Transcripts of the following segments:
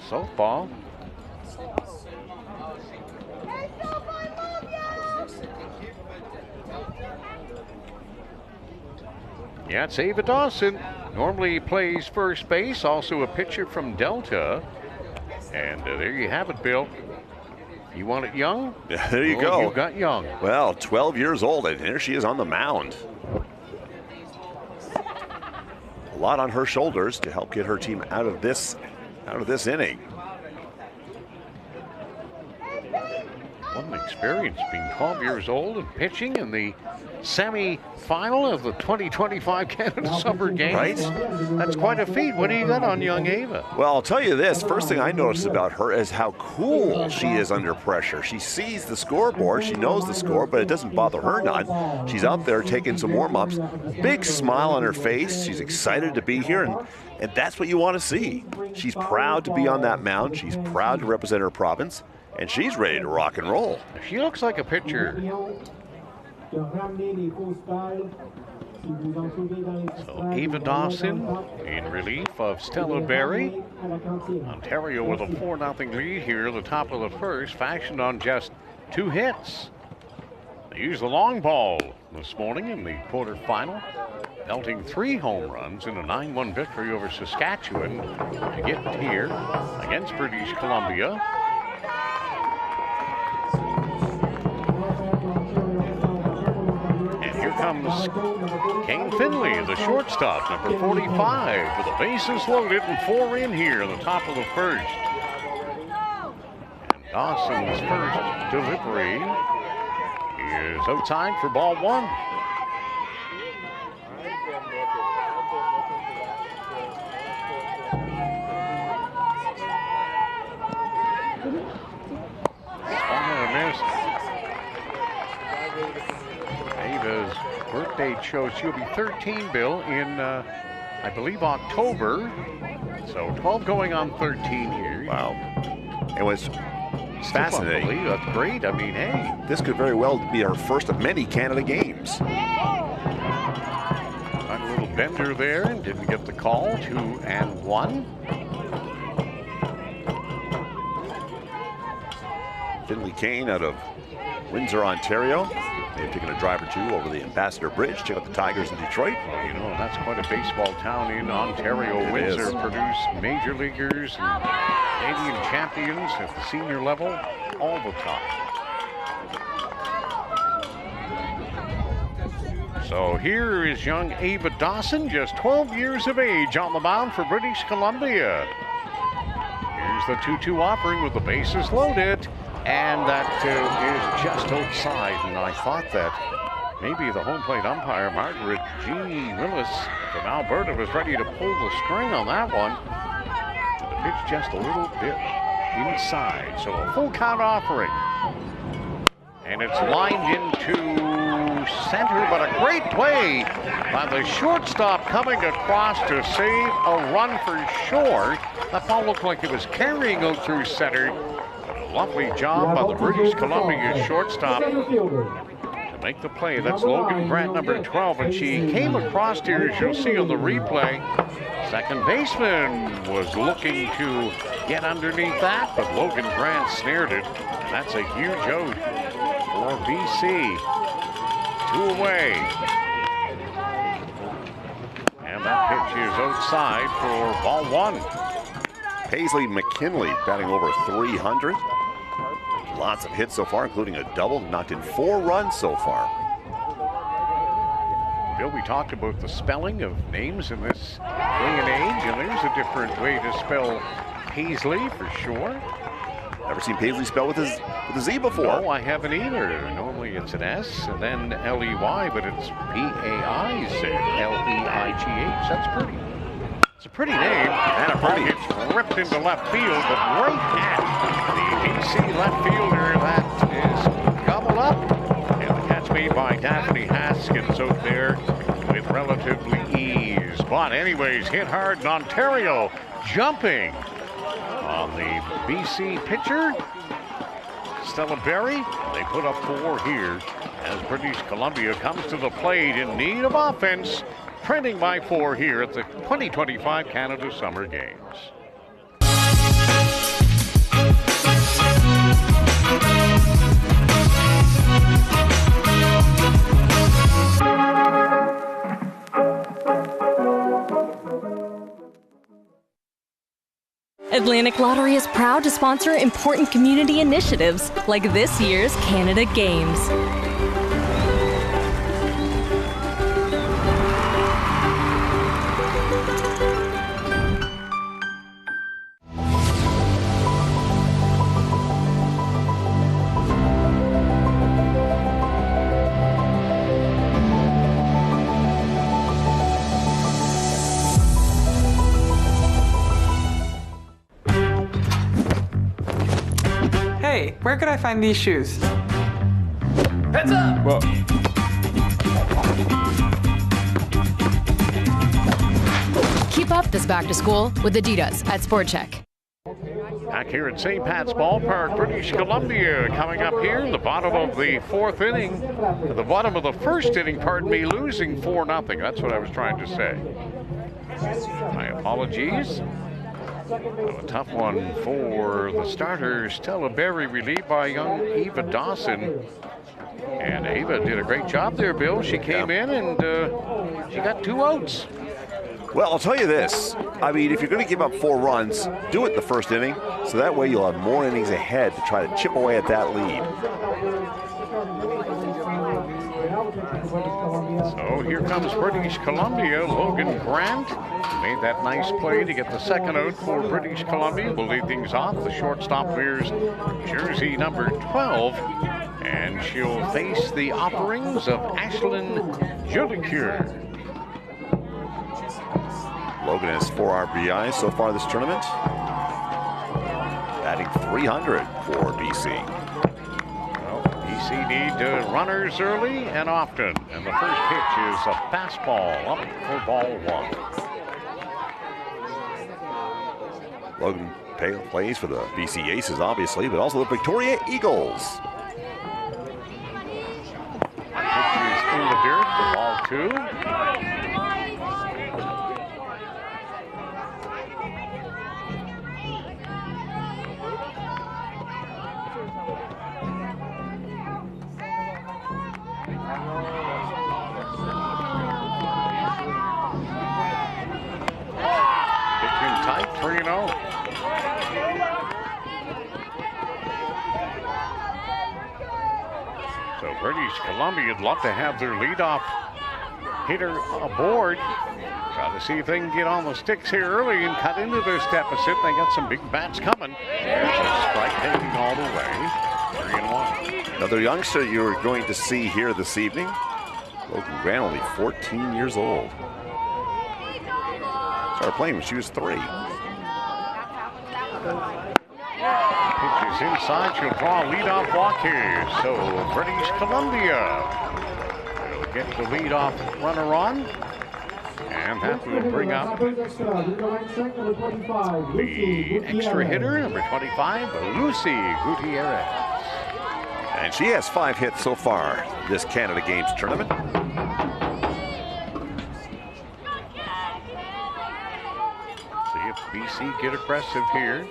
Southpaw. Yeah, it's Ava Dawson. Normally plays first base, also a pitcher from Delta. And there you have it, Bill. You want it young? Yeah, there you go. You got young. Well, 12 years old, and here she is on the mound. A lot on her shoulders to help get her team out of this inning. What an experience being 12 years old and pitching in the semi-final of the 2025 Canada Summer Games. Right? That's quite a feat. What do you got on young Ava? Well, I'll tell you this. First thing I noticed about her is how cool she is under pressure. She sees the scoreboard. She knows the score, but it doesn't bother her none. She's out there taking some warm-ups. Big smile on her face. She's excited to be here, and that's what you want to see. She's proud to be on that mound. She's proud to represent her province, and she's ready to rock and roll. She looks like a pitcher. So Ava Dawson in relief of Stella Berry. Ontario with a 4-0 lead here at the top of the first, fashioned on just 2 hits. They used the long ball this morning in the quarterfinal, belting 3 home runs in a 9-1 victory over Saskatchewan to get here against British Columbia. Comes Kane Finley, the shortstop, number 45, with the bases loaded and 4 in here in the top of the first. And Dawson's first delivery is outside for ball 1. Ava's birthday shows she'll be 13, Bill, in, I believe, October. So 12 going on 13 here. Wow. It was fascinating. That's great. I mean, hey. This could very well be our first of many Canada games. Got a little bender there and didn't get the call. 2-1. Finley Kane out of Windsor, Ontario. They've taken a drive or 2 over the Ambassador Bridge. Check out the Tigers in Detroit. Well, you know, that's quite a baseball town in Ontario. Windsor produced major leaguers and Canadian champions at the senior level all the time. So here is young Ava Dawson, just 12 years of age, on the mound for British Columbia. Here's the 2-2 offering with the bases loaded. And that is just outside, and I thought that maybe the home plate umpire, Margaret G. Willis from Alberta, was ready to pull the string on that one. The pitch just a little bit inside, so a full count offering. And it's lined into center, but a great play by the shortstop coming across to save a run for short. That ball looked like it was carrying out through center. Lovely job by the British Columbia shortstop to make the play. That's Logan Grant, number 12, and she came across here, as you'll see on the replay. Second baseman was looking to get underneath that, but Logan Grant snared it, and that's a huge out for BC. 2 away. And that pitch is outside for ball 1. Paisley McKinley batting over 300. Lots of hits so far, including a double. Knocked in 4 runs so far. Bill, we talked about the spelling of names in this day and age, and there's a different way to spell Paisley for sure. Never seen Paisley spelled with a Z before. No, I haven't either. Normally it's an S and then L-E-Y, but it's P-A-I-Z-L-E-I-G-H. That's pretty. It's a pretty name. And a pretty. It's ripped into left field, but right at the BC left fielder. That is gobbled up. And the catch made by Daphne Haskins out there with relatively ease. But anyways, hit hard in Ontario, jumping on the BC pitcher, Stella Berry. They put up 4 here as British Columbia comes to the plate in need of offense, trending by 4 here at the 2025 Canada Summer Games. Atlantic Lottery is proud to sponsor important community initiatives like this year's Canada Games. Hey, where could I find these shoes? Heads up! Whoa. Keep up this back to school with Adidas at Sport Check. Back here at St. Pat's Ballpark, British Columbia, coming up here in the bottom of the fourth inning. At the bottom of the first inning, pardon me, losing 4-0. That's what I was trying to say. My apologies. A tough one for the starters. Stella Berry relieved by young Eva Dawson. And Eva did a great job there, Bill. She came in and she got 2 outs. Well, I'll tell you this. I mean, if you're going to give up 4 runs, do it in the first inning, so that way you'll have more innings ahead to try to chip away at that lead. So here comes British Columbia. Logan Grant made that nice play to get the second out for British Columbia. Will lead things off. The shortstop wears jersey number 12. And she'll face the offerings of Ashlyn Judicure. Logan has 4 RBIs so far this tournament. Batting .300 for BC. Well, BC need runners early and often. And the first pitch is a fastball up for ball 1. Logan plays for the BC Aces, obviously, but also the Victoria Eagles. Pitch is in the dirt for ball 2. Pitching tight, 3-0. So British Columbia would love to have their leadoff hitter aboard. Try to see if they can get on the sticks here early and cut into this deficit. They got some big bats coming. There's a strike taking all the way. 3-1. Another youngster you're going to see here this evening. Logan Grant, only 14 years old. Started playing when she was 3. Pitch is inside. She'll draw a leadoff walk here. So British Columbia will get the leadoff runner on. And that will bring up the extra hitter, number 25, Lucy Gutierrez. And she has 5 hits so far this Canada Games tournament. See if BC get aggressive here.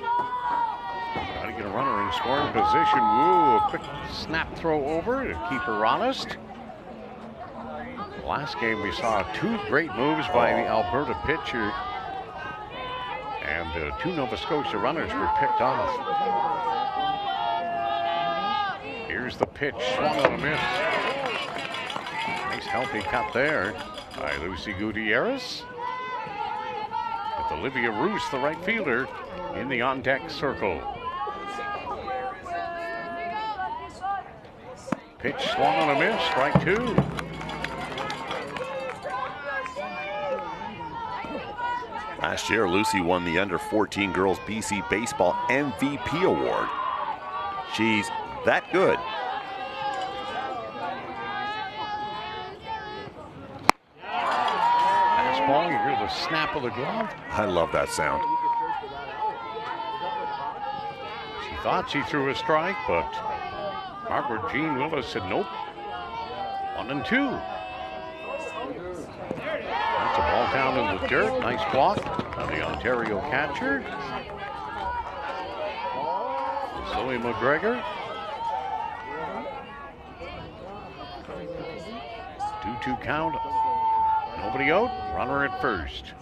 Try to get a runner in scoring position. Woo, a quick snap throw over to keep her honest. Last game we saw 2 great moves by the Alberta pitcher. And 2 Nova Scotia runners were picked off. Here's the pitch, swung on a miss. Nice healthy cut there by Lucy Gutierrez. With Olivia Roos, the right fielder, in the on-deck circle. Pitch swung on a miss, strike 2. Last year, Lucy won the Under-14 Girls BC Baseball MVP award. She's that good. Fastball, you hear the snap of the glove. I love that sound. She thought she threw a strike, but Margaret Jean Willis said nope. 1-2. That's a ball down in the dirt. Nice block by the Ontario catcher. Zoe McGregor. 2-2 count. Nobody out. Runner at first.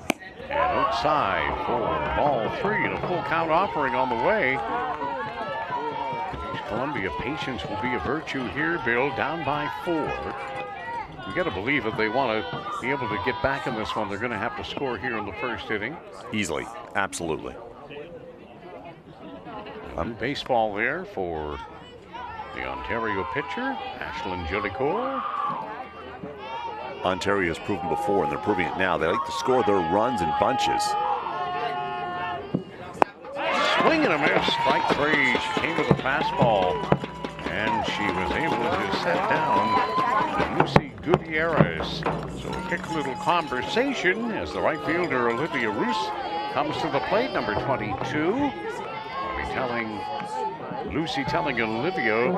And outside for ball 3 and a full count offering on the way. Columbia, patience will be a virtue here, Bill, down by 4. You got to believe if they want to be able to get back in this one, they're going to have to score here in the first inning. Easily, absolutely. Baseball there for the Ontario pitcher, Ashlyn Jolicoeur. Ontario has proven before, and they're proving it now. They like to score their runs in bunches. Swing and a miss, strike 3. She came with a fastball, and she was able to set down Lucy Gutierrez. So a quick little conversation as the right fielder Olivia Roos comes to the plate, number 22. Lucy telling Olivia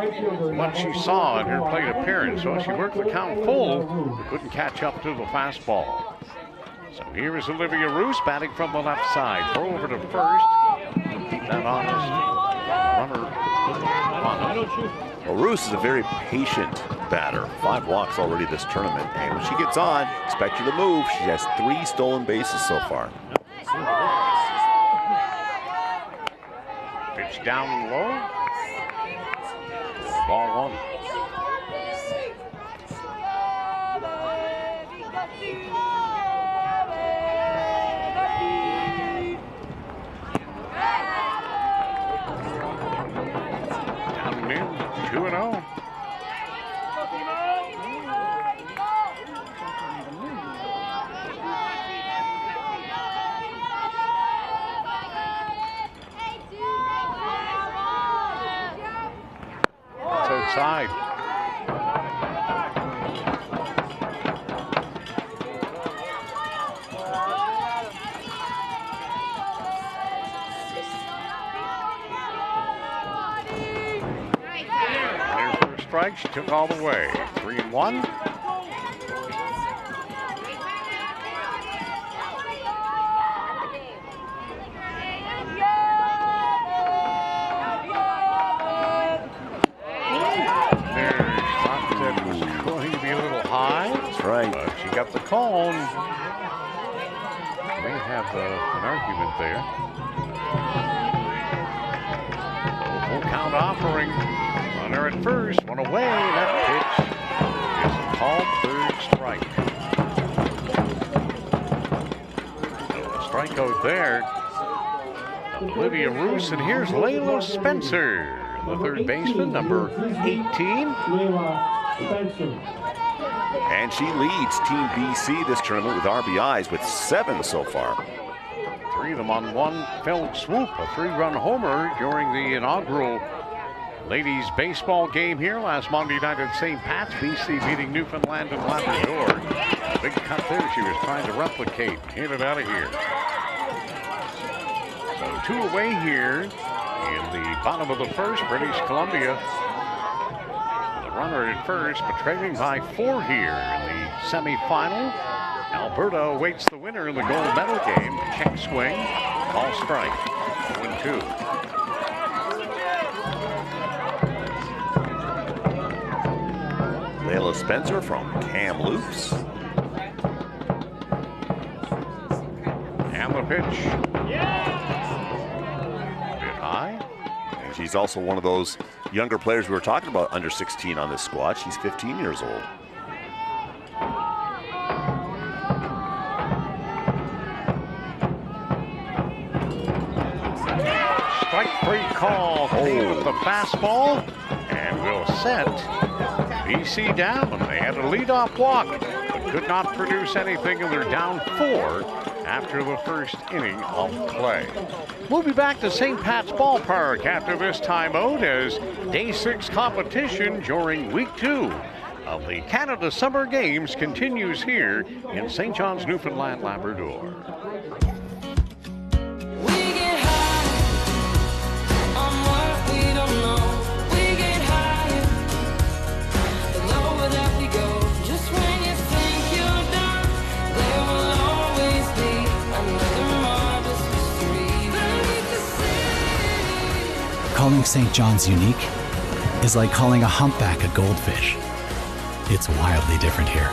what she saw in her plate appearance. So she worked the count full, but couldn't catch up to the fastball. So here is Olivia Roos batting from the left side. Throw over to first. Keep that honest. Runner honest. Well, Roos is a very patient batter. 5 walks already this tournament. And when she gets on, expect her to move. She has 3 stolen bases so far. Pitch down and low. Ball 1. Down and in, 2-0. Outside. Their first strike, she took all the way. 3-1. Right. She got the call. May have an argument there. So full count offering. Runner at first, one away. That pitch is called third strike. So a strikeout there. Olivia Roos, and here's Layla Spencer, the third baseman, number 18. And she leads Team BC this tournament with RBIs with 7 so far. 3 of them on one fell swoop, a 3-run homer during the inaugural ladies baseball game here last Monday night at St. Pat's. BC beating Newfoundland and Labrador. A big cut there she was trying to replicate. Hit it out of here. So 2 away here in the bottom of the first. British Columbia, runner at first, but trailing by 4 here in the semifinal. Alberta awaits the winner in the gold medal game. Check swing, ball strike, 1-2. Layla Spencer from Kamloops. And the pitch. A bit high. And she's also one of those younger players we were talking about, under 16 on this squad. She's 15 years old. Strike 3 call. Came with the fastball and will set BC down. They had a leadoff walk, but could not produce anything, and they're down 4 after the first inning of play. We'll be back to St. Pat's Ballpark after this timeout as Day 6 competition during Week 2 of the Canada Summer Games continues here in St. John's, Newfoundland, Labrador. Calling St. John's unique is like calling a humpback a goldfish. It's wildly different here.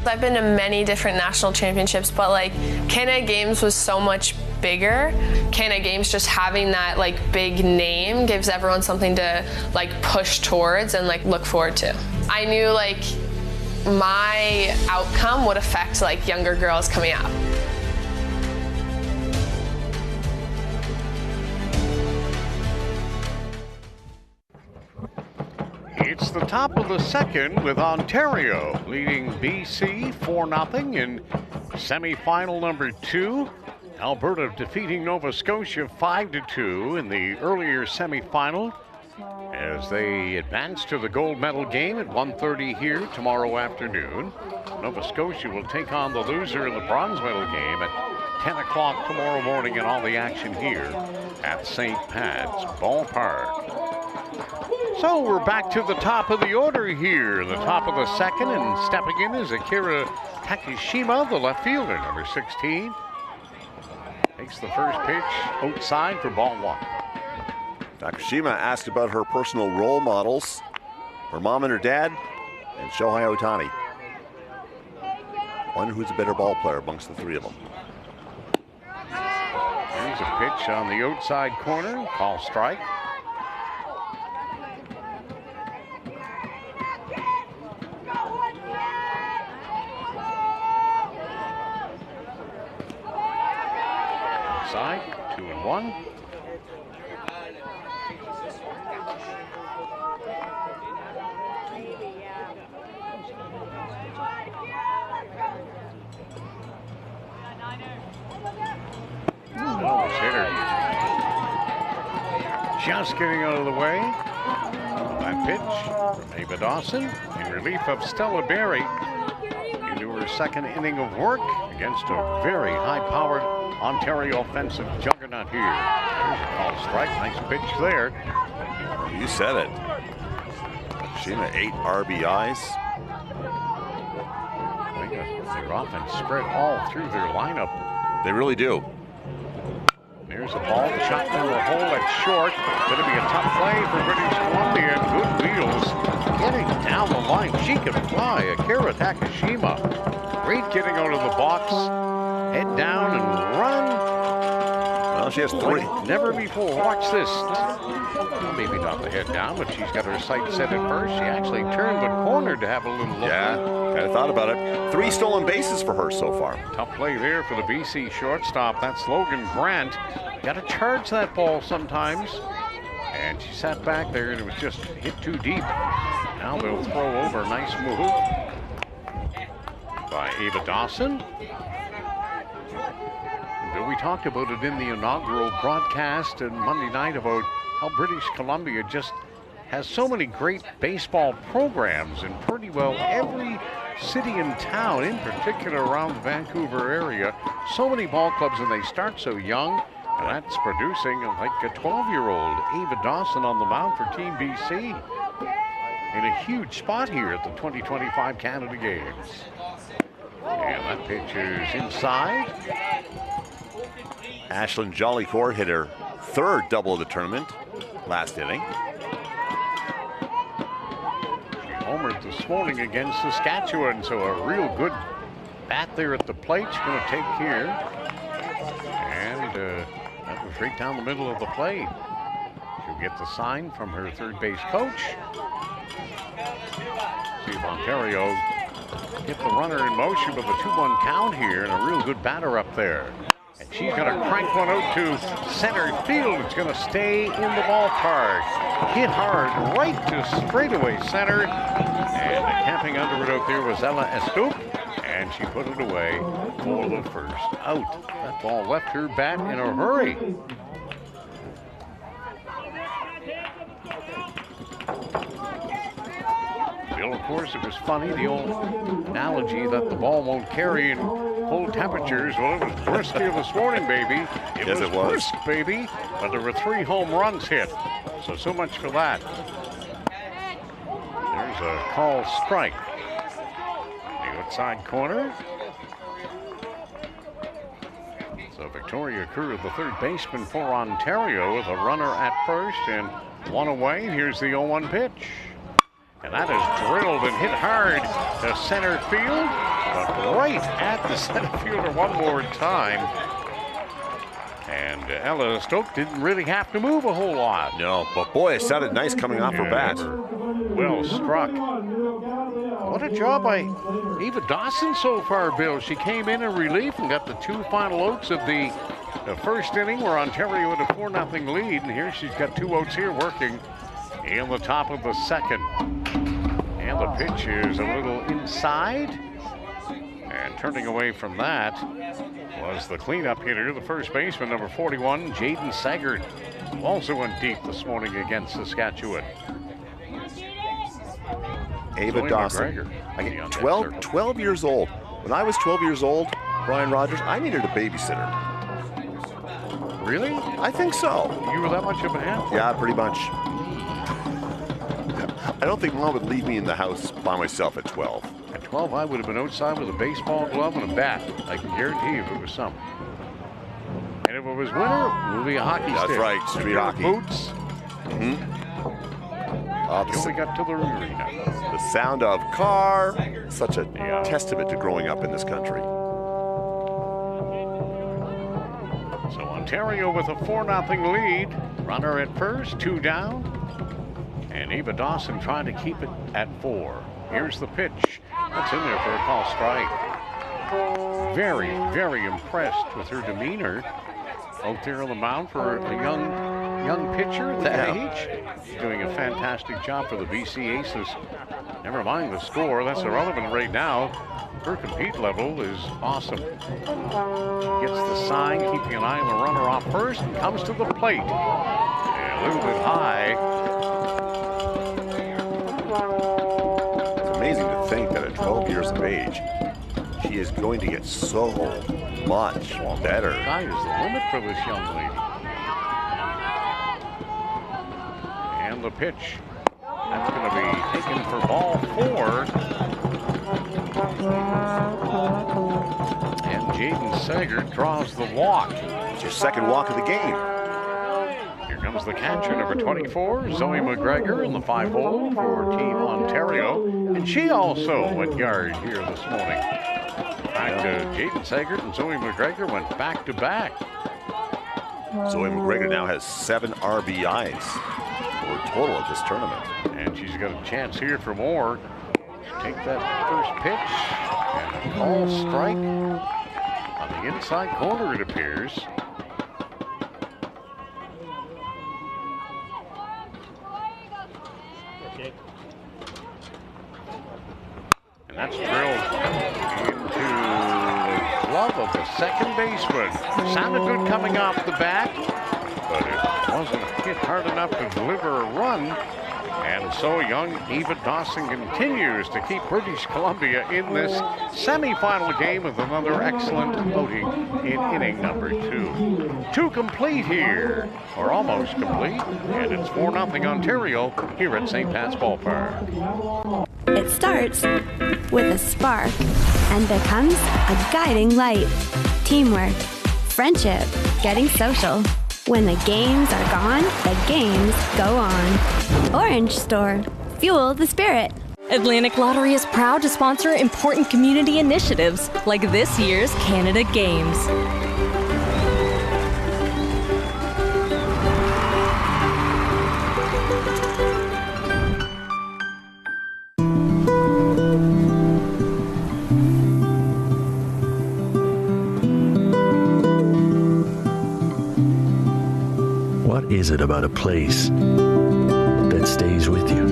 I've been to many different national championships, but like Canada Games was so much bigger. Canada Games, just having that like big name gives everyone something to like push towards and like look forward to. I knew like my outcome would affect like younger girls coming up. It's the top of the second with Ontario leading BC 4-0 in semifinal number 2. Alberta defeating Nova Scotia 5-2 in the earlier semifinal as they advance to the gold medal game at 1:30 here tomorrow afternoon. Nova Scotia will take on the loser in the bronze medal game at 10 o'clock tomorrow morning, and all the action here at St. Pat's Ballpark. So we're back to the top of the order here, the top of the second, and stepping in is Akira Takashima, the left fielder, number 16. Takes the first pitch outside for ball 1. Takashima asked about her personal role models, her mom and her dad, and Shohei Ohtani. One who's a better ball player amongst the three of them. There's a pitch on the outside corner, call strike. Side, 2-1. Almost hit her. Just getting out of the way. That pitch from Ava Dawson in relief of Stella Berry into her second inning of work against a very high-powered Ontario offensive juggernaut here. There's a call strike. Nice pitch there. You said it. Takashima, 8 RBIs. Their offense spread all through their lineup. They really do. There's a ball shot down the hole at short. Going to be a tough play for British Columbia. Good wheels. Getting down the line. She can fly. Akira Takashima. Great getting out of the box. Head down and run. Well, she has 3. Like never before. Watch this. Maybe not the head down, but she's got her sight set at first. She actually turned the corner to have a little look. Yeah, kind of thought about it. 3 stolen bases for her so far. Tough play there for the BC shortstop. That's Logan Grant. Got to charge that ball sometimes. And she sat back there and it was just hit too deep. Now they'll throw over. Nice move by Ava Dawson. We talked about it in the inaugural broadcast on Monday night about how British Columbia just has so many great baseball programs in pretty well every city and town, in particular around the Vancouver area. So many ball clubs, and they start so young, and that's producing like a 12-year-old Ava Dawson on the mound for Team BC in a huge spot here at the 2025 Canada Games. And that pitch is inside. Ashlyn Jollycourt hit her 3rd double of the tournament last inning. She homered this morning against Saskatchewan, so a real good bat there at the plate. She's going to take here. And that was right down the middle of the plate. She'll get the sign from her third base coach. See if Ontario get the runner in motion with a 2-1 count here, and a real good batter up there. And she's going to crank one out to center field. It's going to stay in the ballpark. Hit hard right to straightaway center. And camping under it out there was Ella Estup. And she put it away for the first out. That ball left her bat in a hurry. Bill, of course, it was funny, the old analogy that the ball won't carry in cold temperatures. Well, it was brisk here this morning, baby. Yes, it was. Brisk, baby. But there were 3 home runs hit. So much for that. There's a call strike. The outside corner. So Victoria Kerr, the third baseman for Ontario, with a runner at first and one away. Here's the 0-1 pitch. And that is drilled and hit hard to center field, but right at the center fielder one more time. And Ella Stoke didn't really have to move a whole lot. No, but boy, it sounded nice coming off her bat. Well struck. What a job by Eva Dawson so far, Bill. She came in relief and got the 2 final outs of the first inning where Ontario had a 4-0 lead. And here she's got 2 outs here working in the top of the second. And the pitch is a little inside. And turning away from that was the cleanup hitter, the first baseman, number 41, Jaden Sagert, who also went deep this morning against Saskatchewan. Ava Dawson, 12 years old. When I was 12 years old, Brian Rogers, I needed a babysitter. Really? I think so. You were that much of a handful? Yeah, pretty much. I don't think Mom would leave me in the house by myself at 12. At 12, I would have been outside with a baseball glove and a bat. I can guarantee you if it was something. And if it was winter, it would be a hockey stick. That's right, street hockey. Boots. Till we got to the arena. The sound of car. Such a testament to growing up in this country. So Ontario with a 4-0 lead. Runner at first, 2 down. And Eva Dawson trying to keep it at 4. Here's the pitch. That's in there for a call strike. Very, very impressed with her demeanor out there on the mound for a young pitcher at that age. She's doing a fantastic job for the BC Aces. Never mind the score, that's irrelevant right now. Her compete level is awesome. She gets the sign, keeping an eye on the runner off first, and comes to the plate. And a little bit high. It's amazing to think that at 12 years of age, she is going to get so much better. The sky is the limit for this young lady. And the pitch. That's going to be taken for ball 4. And Jaden Sagert draws the walk. It's her second walk of the game. Here comes the catcher, number 24, Zoe McGregor, in the 5-hole for Team Ontario. And she also went yard here this morning. In fact, Jaden Sagert and Zoe McGregor went back-to-back. Zoe McGregor now has 7 RBIs for a total of this tournament. And she's got a chance here for more. Take that first pitch and a call strike on the inside corner, it appears. And that's drilled into the glove of the second baseman. Sounded good coming off the bat, but it wasn't hit hard enough to deliver a run. And so young Eva Dawson continues to keep British Columbia in this semifinal game with another excellent outing in inning number 2. 2 complete here, or almost complete, and it's 4-0 Ontario here at St. Pat's Ballpark. It starts with a spark and becomes a guiding light. Teamwork, friendship, getting social. When the games are gone, the games go on. Orange Store. Fuel the spirit. Atlantic Lottery is proud to sponsor important community initiatives like this year's Canada Games. What is it about a place that stays with you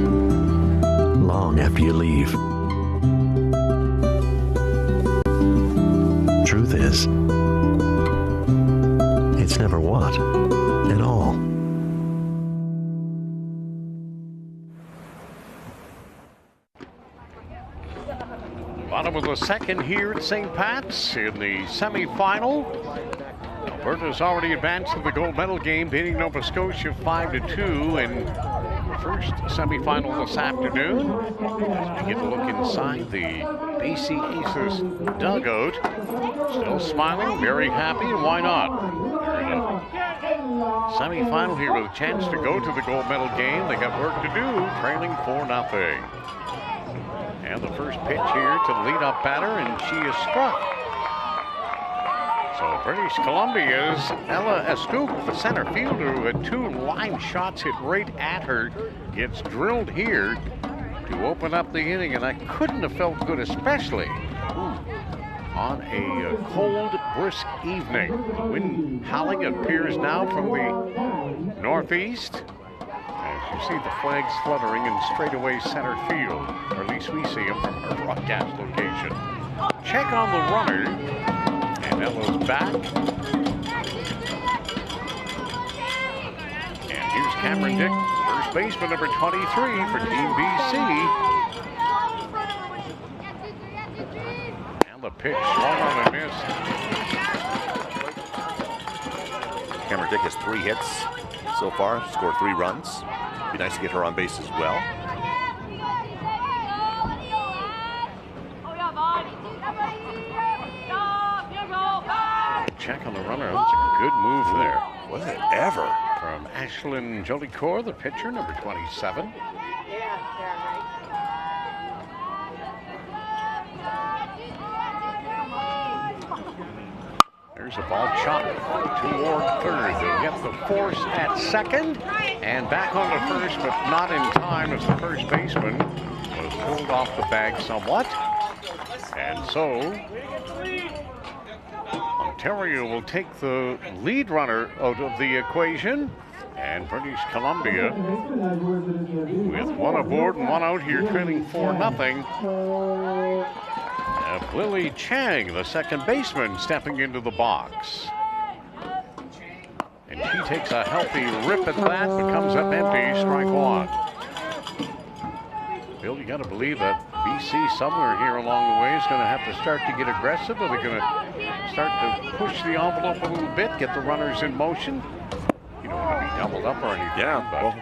long after you leave? Truth is, it's never what at all. Bottom of the second here at St. Pat's in the semifinal. Alberta's already advanced to the gold medal game, beating Nova Scotia 5-2 in the first semifinal this afternoon. As we get a look inside the BC Aces dugout. Still smiling, very happy, and why not? Semifinal here with a chance to go to the gold medal game. They got work to do, trailing 4-0. And the first pitch here to the leadoff batter, and she is struck. So British Columbia's Ella Escouk, the center fielder who had 2 line shots hit right at her, gets drilled here to open up the inning, and that couldn't have felt good, especially on a cold, brisk evening. The wind howling appears now from the northeast. As you see the flags fluttering in straightaway center field, or at least we see them from our broadcast location. Check on the runner, and Ella's back. And here's Cameron Dick, first baseman number 23 for Team BC. The pitch swung on and missed. Cameron Dick has 3 hits so far, scored 3 runs. Be nice to get her on base as well. Check on the runner. That's a good move there. Was it ever? From Ashlyn Jolicoeur, the pitcher, number 27. There's a ball chopped toward third. They'll get the force at second and back on to first, but not in time as the first baseman was pulled off the bag somewhat. And so Ontario will take the lead runner out of the equation, and British Columbia with 1 aboard and 1 out here, trailing 4-0. Lily Chang, the second baseman, stepping into the box. And she takes a healthy rip at that, but comes up empty, strike 1. Bill, you got to believe that BC somewhere here along the way is going to have to start to get aggressive, or they're going to start to push the envelope a little bit, get the runners in motion. You don't want to be doubled up or anything. Yeah, well,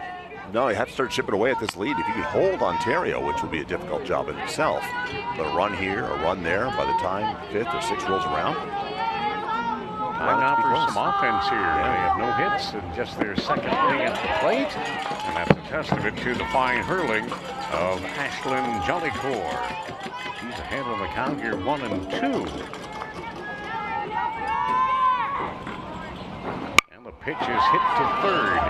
no, you have to start chipping away at this lead. If you can hold Ontario, which will be a difficult job in itself, but a run here, a run there, by the time 5th or 6th rolls around. Time now for some offense here. Yeah. They have no hits and just their second inning at the plate. And that's a testament to the fine hurling of Ashlyn Jolicoeur. She's ahead on the count here, 1-2. Pitch is hit to third.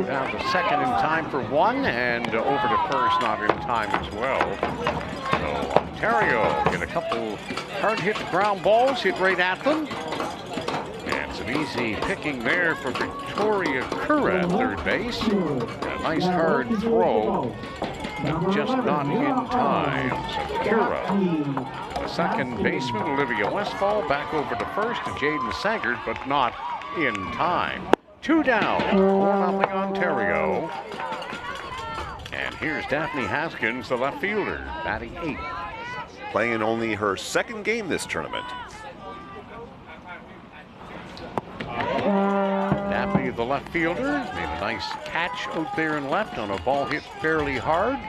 Down to second in time for 1, and over to first not in time as well. So Ontario get a couple hard hit ground balls hit right at them. And some easy picking there for Victoria Cura at third base. And a nice hard throw, just not in time. So Cura, the second baseman, Olivia Westfall, back over to first to Jaden Sagert, but not in time. 2 down, 4-0 Ontario. And here's Daphne Haskins, the left fielder, batting 8th. Playing in only her 2nd game this tournament. Daphne, the left fielder, made a nice catch out there and left on a ball hit fairly hard.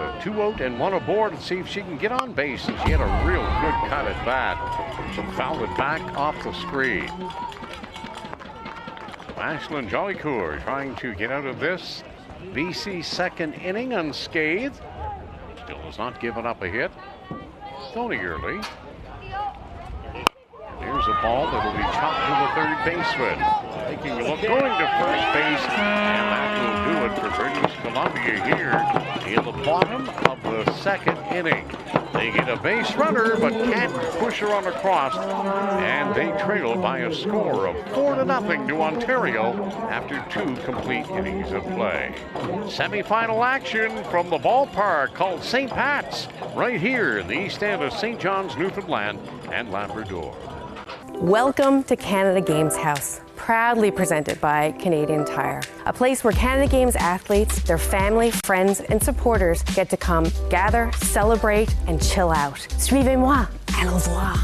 And with 2 out and 1 aboard, let's see if she can get on base. And she had a real good cut at bat. So fouled it back off the screen. Ashlyn Jolicoeur trying to get out of this BC second inning unscathed. Still has not given up a hit. Tony early. Here's a ball that will be chopped to the third baseman. Taking a look, going to first base, and that will do it for British Columbia here in the bottom of the second inning. They get a base runner, but can't push her on across, and they trail by a score of 4-0 to Ontario after 2 complete innings of play. Semifinal action from the ballpark called St. Pat's, right here in the east end of St. John's, Newfoundland and Labrador. Welcome to Canada Games House, proudly presented by Canadian Tire, a place where Canada Games athletes, their family, friends, and supporters get to come gather, celebrate, and chill out. Suivez-moi, allons voir.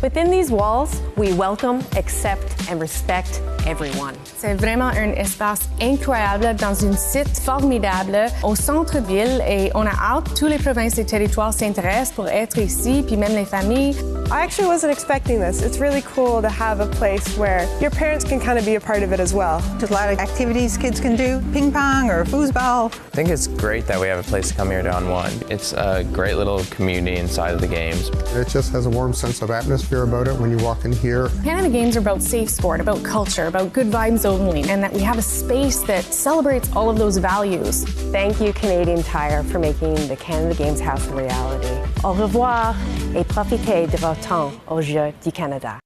Within these walls, we welcome, accept, and respect everyone. C'est vraiment un espace incroyable dans un site formidable au centre-ville et on a hâte, tous les provinces et territoires s'intéressent pour être ici, puis même les familles. I actually wasn't expecting this. It's really cool to have a place where your parents can kind of be a part of it as well. There's a lot of activities kids can do, ping pong or foosball. I think it's great that we have a place to come here to unwind. It's a great little community inside of the games. It just has a warm sense of atmosphere about it when you walk in here. Canada Games are about safe sport, about culture, about good vibes only, and that we have a space that celebrates all of those values. Thank you, Canadian Tire, for making the Canada Games House a reality. Au revoir et profitez de votre temps aux Jeux du Canada.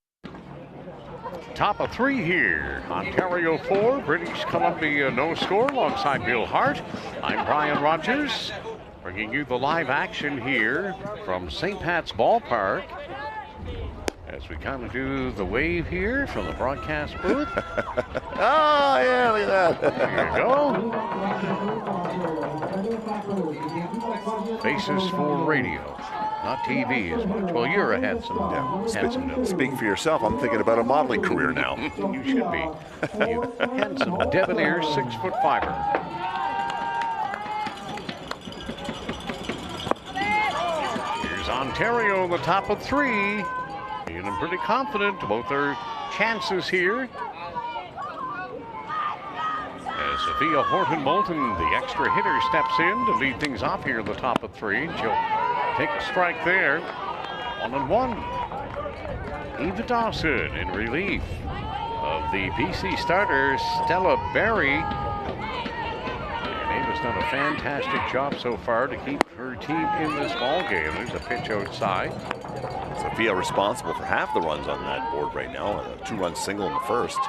Top of 3 here. Ontario 4, British Columbia no score alongside Bill Hart. I'm Brian Rogers, bringing you the live action here from St. Pat's Ballpark. As we kind of do the wave here from the broadcast booth. Oh, yeah, look at that. There you go. Faces for radio, not TV as much. Well, you're a handsome Speak for yourself. I'm thinking about a modeling career now. You should be. You handsome, debonair 6'5". Here's Ontario on the top of 3. And I'm pretty confident about their chances here. As Sophia Horton-Moulton, the extra hitter, steps in to lead things off here at the top of 3. She'll take a strike there. 1-1. Eva Dawson in relief of the BC starter, Stella Barry. And Eva's done a fantastic job so far to keep her team in this ball game. There's a pitch outside. Sophia responsible for half the runs on that board right now, a 2-run single in the first.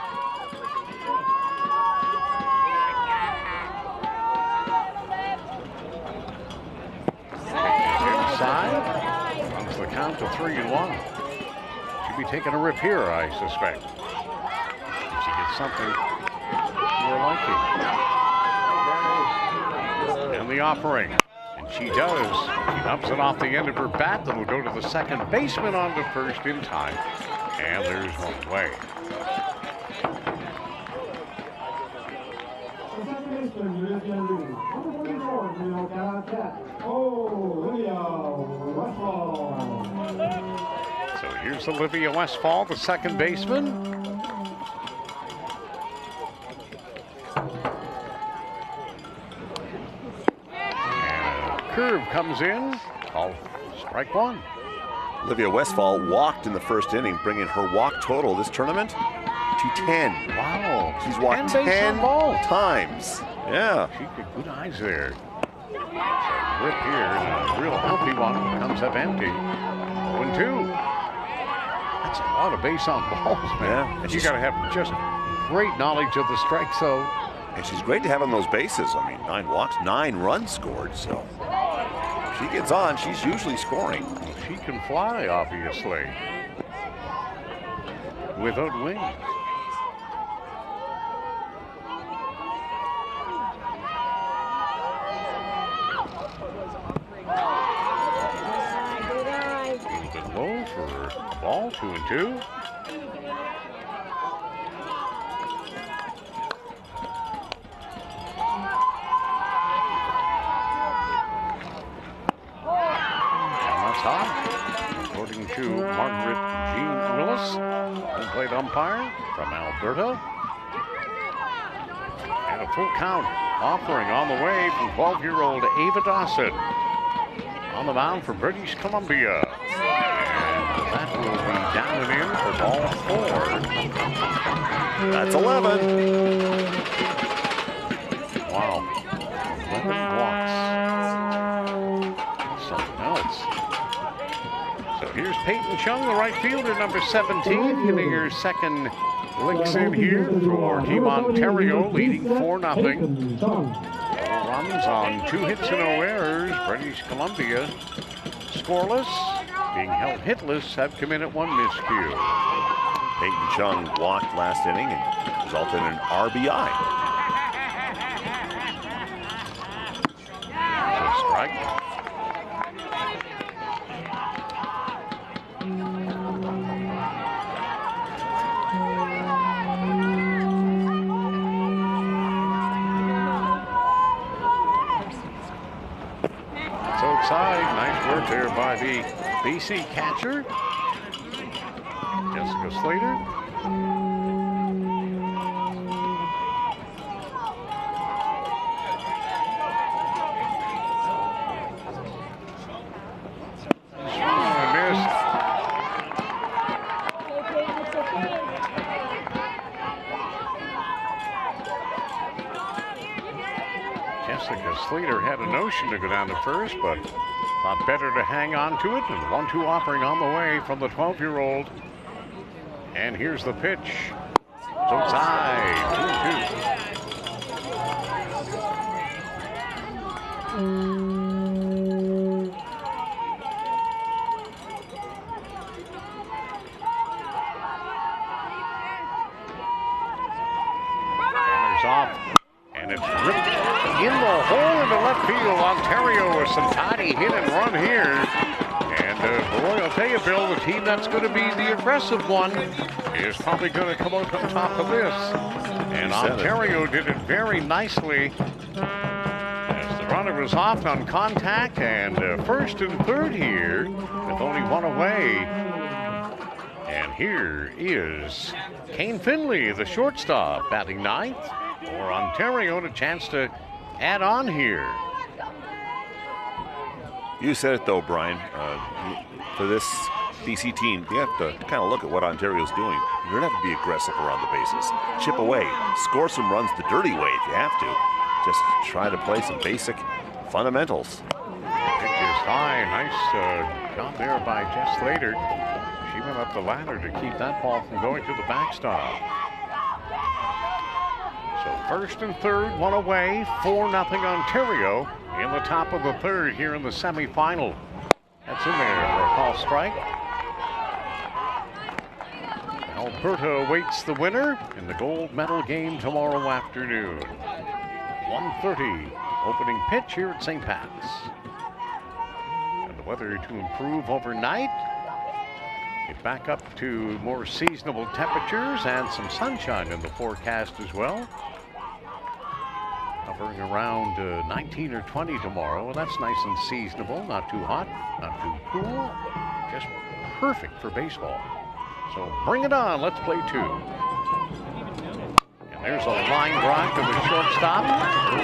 Inside, runs the count to 3-1. Should be taking a rip here, I suspect. If she gets something more likely. And the offering. She does. She dumps it off the end of her bat. That'll go to the second baseman on to first in time. And there's one away. So here's Olivia Westfall, the second baseman. Curve comes in, called strike 1. Olivia Westfall walked in the first inning, bringing her walk total this tournament to 10. Wow. She's walked 10 times. Yeah. She got good eyes there. Rip here, a real healthy one, comes up empty. 0-2. That's a lot of base on balls, man. Yeah. And you got to have just great knowledge of the strike zone. And she's great to have on those bases. I mean, 9 walks, 9 runs scored, so. She gets on, she's usually scoring. She can fly, obviously. Without wings. A little bit low for ball, 2-2. According to Margaret Jean Willis, home plate umpire from Alberta. And a full count offering on the way from 12-year-old Ava Dawson. On the mound for British Columbia. And that will be down and in for ball 4. That's 11. Wow. 11 walks. Something else. So here's Peyton Chung, the right fielder, number 17, hitting her second licks in here for Team Ontario, leading 4-0. 4 runs on 2 hits and no errors. British Columbia scoreless, being held hitless, have committed 1 miscue. Peyton Chung walked last inning and resulted in an RBI. So strike. outside. Nice work there by the BC catcher, Jessica Slater. Jessica Slater had a notion to go down to first, but thought better to hang on to it. And 1-2 offering on the way from the 12-year-old. And here's the pitch. It's outside. 2-2. Runners off. And it's ripped in the hole into left field. Ontario with some tidy hit and run here. And boy, I'll tell you, Bill, the team that's going to be the aggressive one is probably going to come out on top of this. And Ontario did it very nicely as the runner was off on contact. And first and third here with only one away. And here is Kane Finley, the shortstop, batting ninth. For Ontario, a chance to add on here. You said it though, Brian. For this BC team, you have to kind of look at what Ontario's doing. You're going to have to be aggressive around the bases. Chip away, score some runs the dirty way if you have to. Just try to play some basic fundamentals. Pitch is high. Nice job there by Jess Slater. She went up the ladder to keep that ball from going to the backstop. So first and third, one away, 4-0 Ontario in the top of the third here in the semifinal. That's in there for a call strike. Alberta awaits the winner in the gold medal game tomorrow afternoon. 1:30 opening pitch here at St. Pat's. And the weather to improve overnight. Get back up to more seasonable temperatures and some sunshine in the forecast as well. Hovering around 19 or 20 tomorrow. Well, that's nice and seasonable. Not too hot, not too cool. Just perfect for baseball. So bring it on. Let's play two. And there's a line drive to the shortstop.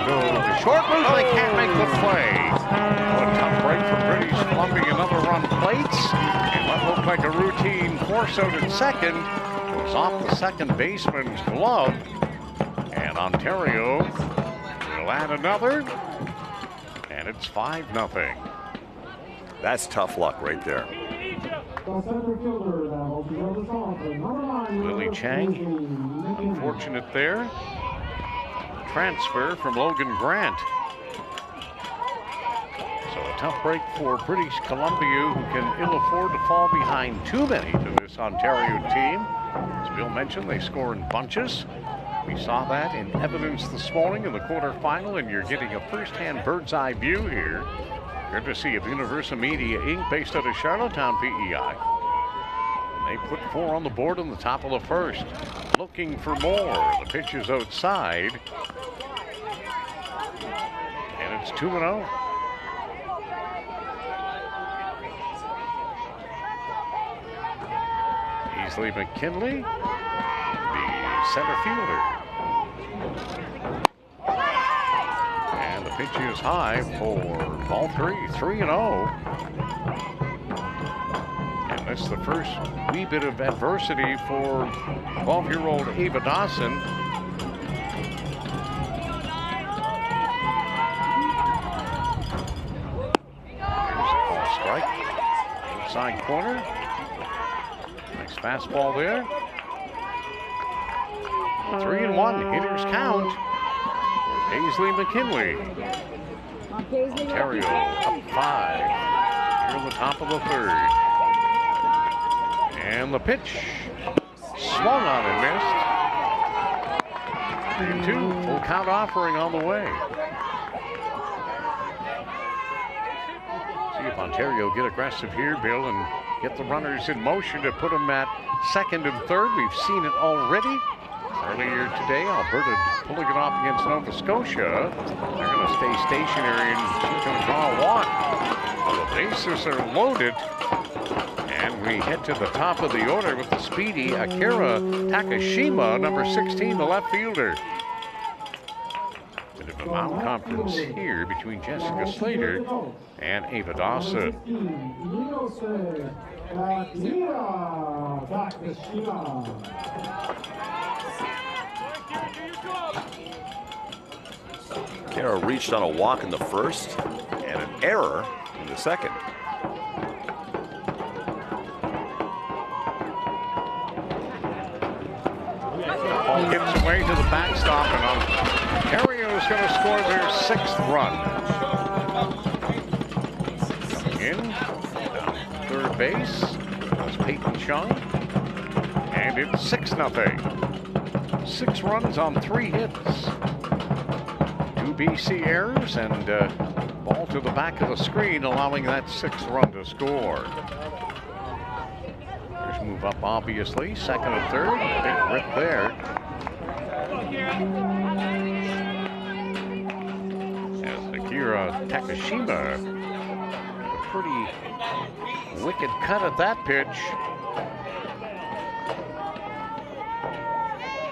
Go the short move. They can't make the play. What a tough break for British Columbia. Another run plates. And what looked like a routine force out at second was off the second baseman's glove. And Ontario will add another. And it's 5-0. That's tough luck right there. Lily Chang, unfortunate there. Transfer from Logan Grant. So a tough break for British Columbia, who can ill afford to fall behind too many to this Ontario team. As Bill mentioned, they score in bunches. We saw that in evidence this morning in the quarterfinal, and you're getting a first-hand bird's-eye view here. Courtesy of Universal Media Inc., based out of Charlottetown, PEI. They put 4 on the board in the top of the first. Looking for more. The pitch is outside. And it's 2-0. Beasley McKinley, the center fielder. And the pitch is high for ball 3-0. And that's the first wee bit of adversity for 12-year-old Ava Dawson. There's a call strike. Inside corner. Nice fastball there. 3-1, hitters count for Paisley McKinley. Ontario up 5 here in the top of the third. And the pitch swung on and missed. 3-2, full count offering on the way. See if Ontario get aggressive here, Bill, and get the runners in motion to put them at second and third. We've seen it already. Earlier today, Alberta pulling it off against Nova Scotia. They're going to stay stationary and she's going to draw a walk. The bases are loaded. And we head to the top of the order with the speedy Akira Takashima, number 16, the left fielder. Bit of a mound conference here between Jessica Slater and Ava Dawson. Akira reached on a walk in the first and an error in the second. Ball gives away to the backstop, and Ontario is going to score their 6th run. Coming in, down third base, was Peyton Chung, and it's 6-0. 6 runs on 3 hits. 2 BC errors, and ball to the back of the screen, allowing that 6th run to score. Move up, obviously. Second and third. Big rip there. As Akira Takashima, a pretty wicked cut at that pitch.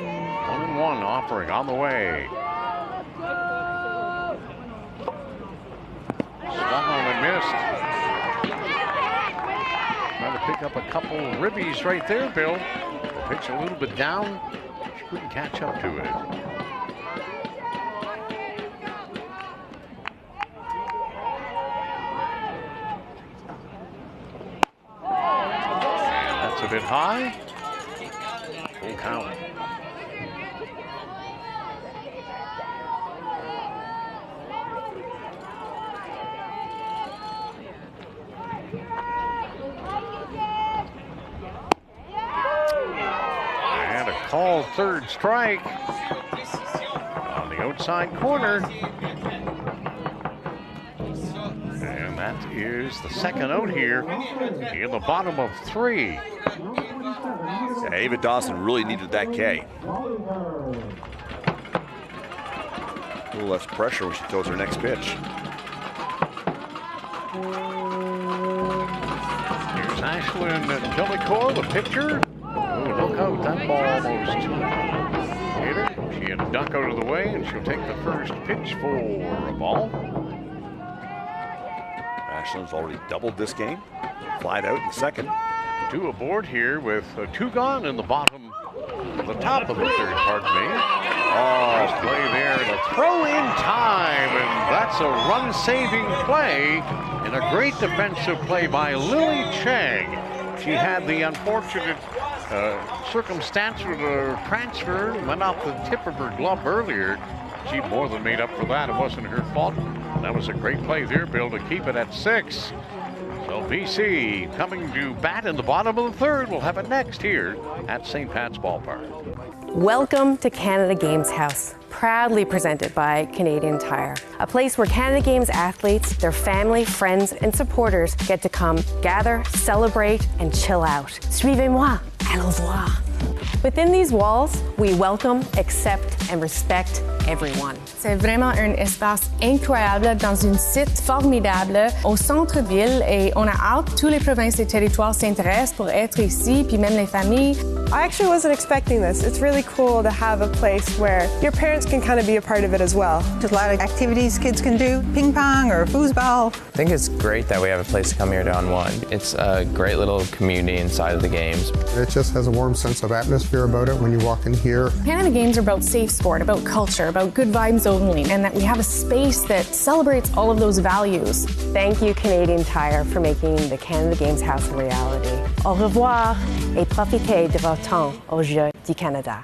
1-1 offering on the way. Swung on and missed. Trying to pick up a couple ribbies right there, Bill. The pitch a little bit down. She couldn't catch up to it. And that's a bit high. Full count. Call third strike on the outside corner. And that is the second out here in the bottom of 3. Yeah, Ava Dawson really needed that K. A little less pressure when she throws her next pitch. Here's Ashlyn Delacour, the pitcher. Oh, look out, that ball almost hit her. She had to duck out of the way, and she'll take the first pitch for a ball. Ashlyn's already doubled this game. Flied out in the second. 2 aboard here with 2 gone in the bottom, the top of the third, pardon me. Oh, play there, and a throw in time, and that's a run-saving play, and a great defensive play by Lily Chang. She had the unfortunate circumstance with a transfer, went off the tip of her glove earlier. She more than made up for that. It wasn't her fault. That was a great play there, Bill, to keep it at 6. So BC coming to bat in the bottom of the third. We'll have it next here at St. Pat's Ballpark. Welcome to Canada Games House, proudly presented by Canadian Tire, a place where Canada Games athletes, their family, friends, and supporters get to come gather, celebrate, and chill out. Suivez-moi, allons voir. Within these walls, we welcome, accept, and respect everyone. C'est vraiment un espace incroyable dans une site formidable au centre-ville et on a hâte, tous les provinces et territoires s'intéressent pour être ici, puis même les familles. I actually wasn't expecting this. It's really cool to have a place where your parents can kind of be a part of it as well. There's a lot of activities kids can do, ping pong or foosball. I think it's great that we have a place to come here to unwind. It's a great little community inside of the games. It just has a warm sense of atmosphere about it when you walk in here. Canada Games are about safe sport, about culture, about good vibes only, and that we have a space that celebrates all of those values. Thank you, Canadian Tire, for making the Canada Games House a reality. Au revoir et profitez de votre temps aux Jeux du Canada.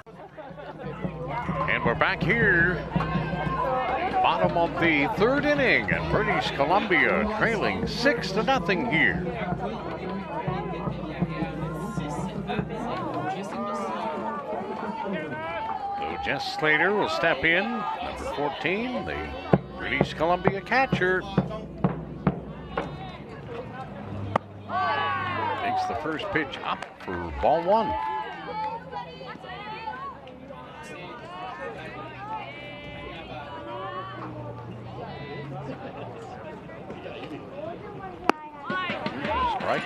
And we're back here, bottom of the third inning, and British Columbia trailing 6-0 here. So Jess Slater will step in, number 14, the British Columbia catcher. Takes the first pitch up for ball 1. strike.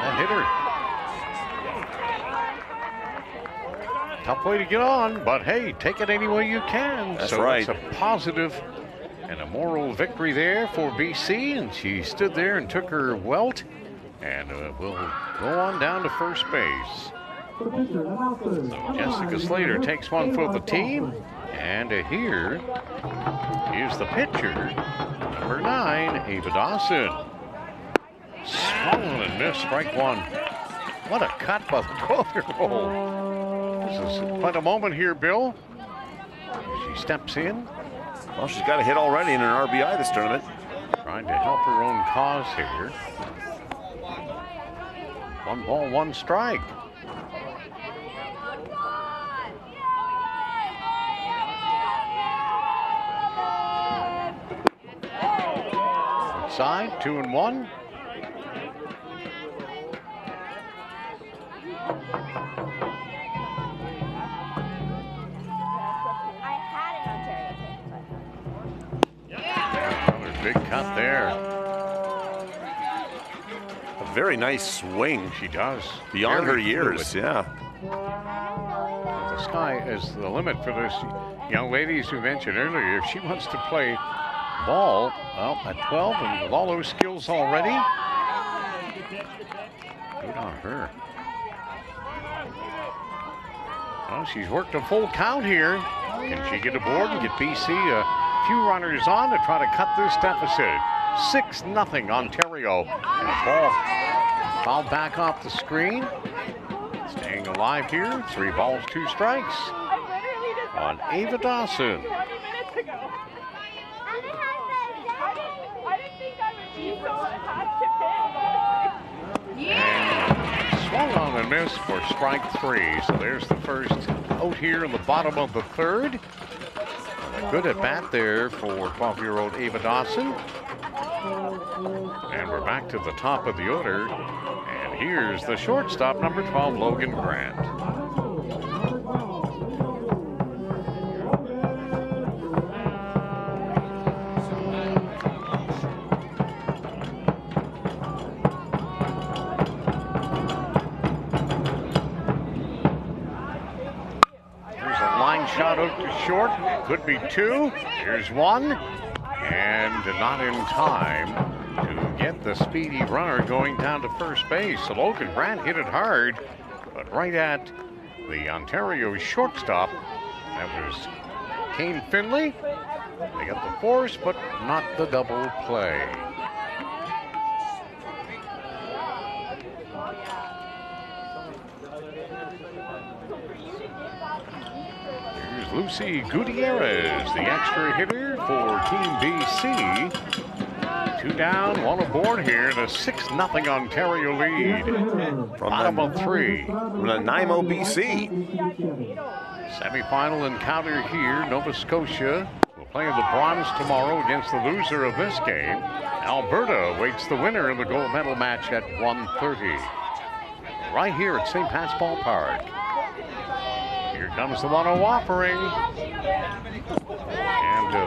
And hitter. Tough way to get on, but hey, take it any way you can. That's so right. It's a positive and a moral victory there for BC, and she stood there and took her welt, and will go on down to first base. So Jessica Slater takes one for the team, and here is the pitcher, number 9, Ava Dawson. Swung and missed, strike one. What a cut by the 12-year-old. This is quite a moment here, Bill. She steps in. Well, she's got a hit already in an RBI this tournament. Trying to help her own cause here. 1 ball, 1 strike. Inside, 2-1. Big cut there. A very nice swing. She does. Beyond Very her years, fluid. yeah. The sky is the limit for this young lady, as we mentioned earlier. If she wants to play ball, well, at 12 and with all those skills already, good on her. Well, she's worked a full count here. Can she get aboard and get BC a few runners on to try to cut this deficit? 6-0 Ontario. And a ball fouled back off the screen. Staying alive here. 3 balls, 2 strikes on Ava Dawson. And swung on and missed for strike 3. So there's the first out here in the bottom of the 3rd. A good at bat there for 12-year-old Ava Dawson. And we're back to the top of the order. And here's the shortstop, number 12, Logan Grant. Shot out to short, could be 2. Here's 1, and not in time to get the speedy runner going down to first base. So Logan Grant hit it hard, but right at the Ontario shortstop. That was Kane Finley. They got the force, but not the double play. Lucy Gutierrez, the extra hitter for Team BC. 2 down, 1 aboard here, and a 6-0 Ontario lead. From bottom of 3. From the Nanaimo, BC. Semifinal encounter here. Nova Scotia will play the bronze tomorrow against the loser of this game. Alberta awaits the winner in the gold medal match at 1:30. Right here at St. Pat's Ballpark. Here comes the 1-0 offering. And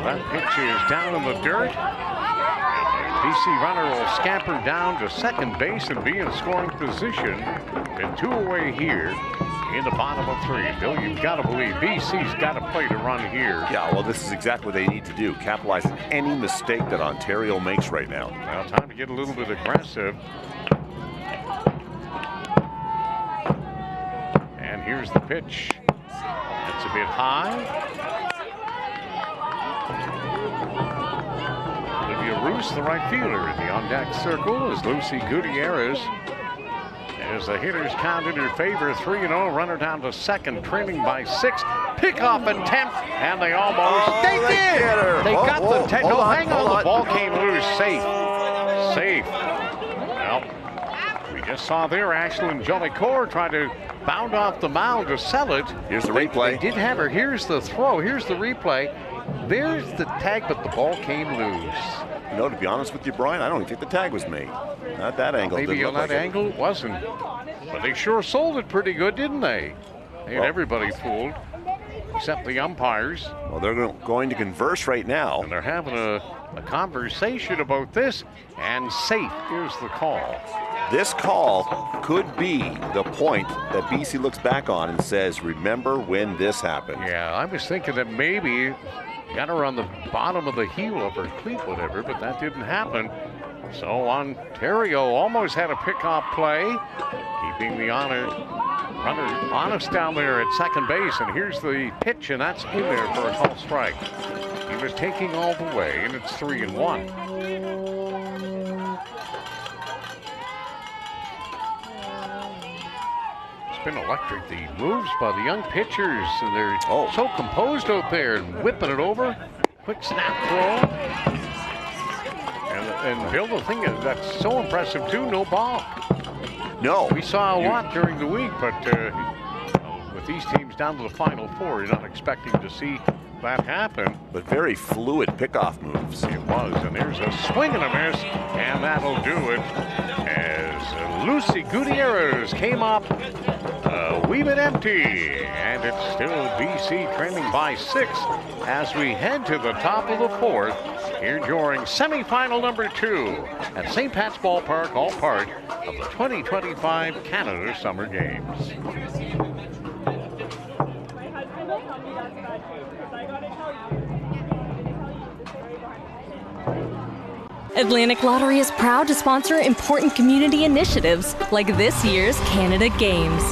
that pitch is down in the dirt. BC runner will scamper down to second base and be in scoring position. And 2 away here in the bottom of 3. Bill, you've got to believe BC's got to play to run here. Yeah, well, this is exactly what they need to do. Capitalize on any mistake that Ontario makes right now. Now, time to get a little bit aggressive. And here's the pitch. That's a bit high. Olivia Roos, the right fielder, in the on-deck circle as Lucy Gutierrez. As the hitters count in her favor, 3-0, runner down to second, trailing by 6. Pickoff attempt, and they almost, they did! They got the, no, hang on, the ball came loose, safe. Well, we just saw there, Ashlyn Jolicoeur try to bound off the mound to sell it. Here's the replay. They did have her. Here's the throw. Here's the replay. There's the tag, but the ball came loose. You know, to be honest with you, Brian, I don't even think the tag was made. Not that angle. Maybe on that angle it wasn't. But they sure sold it pretty good, didn't they? They had everybody fooled, except the umpires. Well, they're going to converse right now. And they're having a conversation about this, and safe is the call. This call could be the point that BC looks back on and says, remember when this happened. Yeah, I was thinking that maybe got her on the bottom of the heel of her cleat, whatever, but that didn't happen. So Ontario almost had a pickoff play, keeping the runner honest down there at second base. And here's the pitch, and that's in there for a call strike. He was taking all the way, and it's 3-1. It's been electric. The moves by the young pitchers, and they're so composed out there and whipping it over. Quick snap throw. And Bill, the thing is that's so impressive too, no balk. No. We saw a lot during the week, but with these teams down to the Final Four, you're not expecting to see that happen. But very fluid pickoff moves. It was, and there's a swing and a miss, and that'll do it as Lucy Gutierrez came up a wee bit empty, and it's still BC trailing by 6 as we head to the top of the 4th here during semifinal number 2 at St. Pat's Ballpark, all part of the 2025 Canada Summer Games. Atlantic Lottery is proud to sponsor important community initiatives like this year's Canada Games.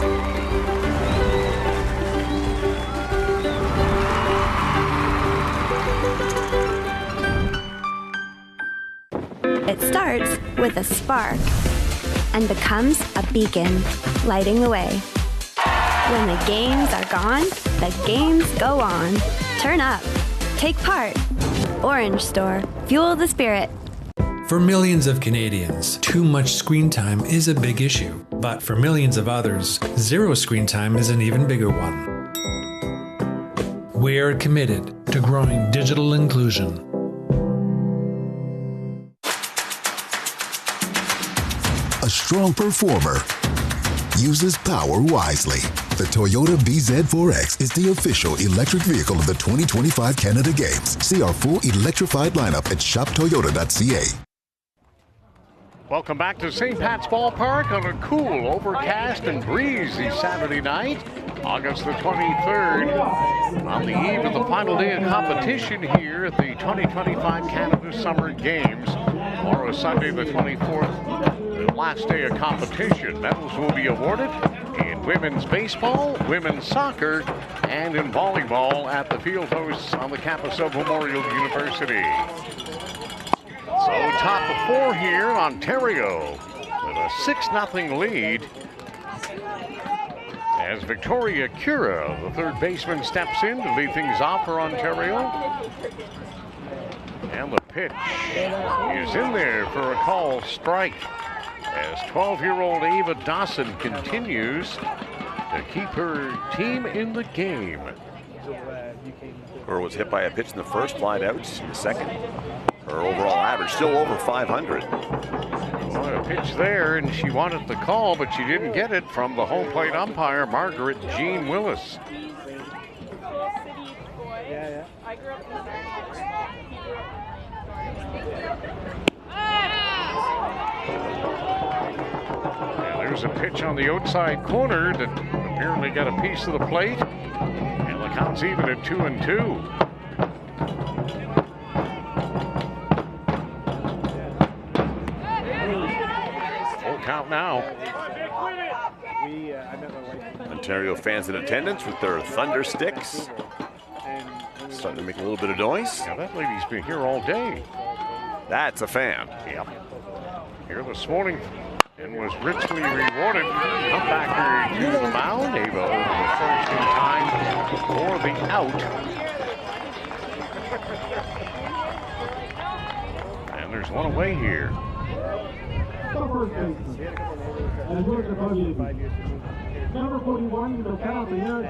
It starts with a spark and becomes a beacon, lighting the way. When the games are gone, the games go on. Turn up. Take part. Orange Store. Fuel the spirit. For millions of Canadians, too much screen time is a big issue. But for millions of others, zero screen time is an even bigger one. We are committed to growing digital inclusion. A strong performer uses power wisely. The Toyota BZ4X is the official electric vehicle of the 2025 Canada Games. See our full electrified lineup at shoptoyota.ca. Welcome back to St. Pat's Ballpark on a cool, overcast, and breezy Saturday night, August the 23rd, on the eve of the final day of competition here at the 2025 Canada Summer Games. Tomorrow, Sunday the 24th, the last day of competition. Medals will be awarded in women's baseball, women's soccer, and in volleyball at the field hosts on the campus of Memorial University. So top of 4 here in Ontario with a 6-0 lead as Victoria Cura, the third baseman, steps in to lead things off for Ontario. And the pitch is in there for a call strike as 12-year-old Ava Dawson continues to keep her team in the game. Cura was hit by a pitch in the first, flied out in the second. Her overall average still over 500. Well, a pitch there, and she wanted the call, but she didn't get it from the home plate umpire, Margaret Jean Willis. And there's a pitch on the outside corner that apparently got a piece of the plate, and the count's even at 2-2. Count now. Ontario fans in attendance with their thunder sticks. Starting to make a little bit of noise. Yeah, that lady's been here all day. That's a fan. Yep. Here this morning and was richly rewarded. Comebacker to the mound. Ava over the first in time for the out. And there's one away here. Number 41, the penalty here,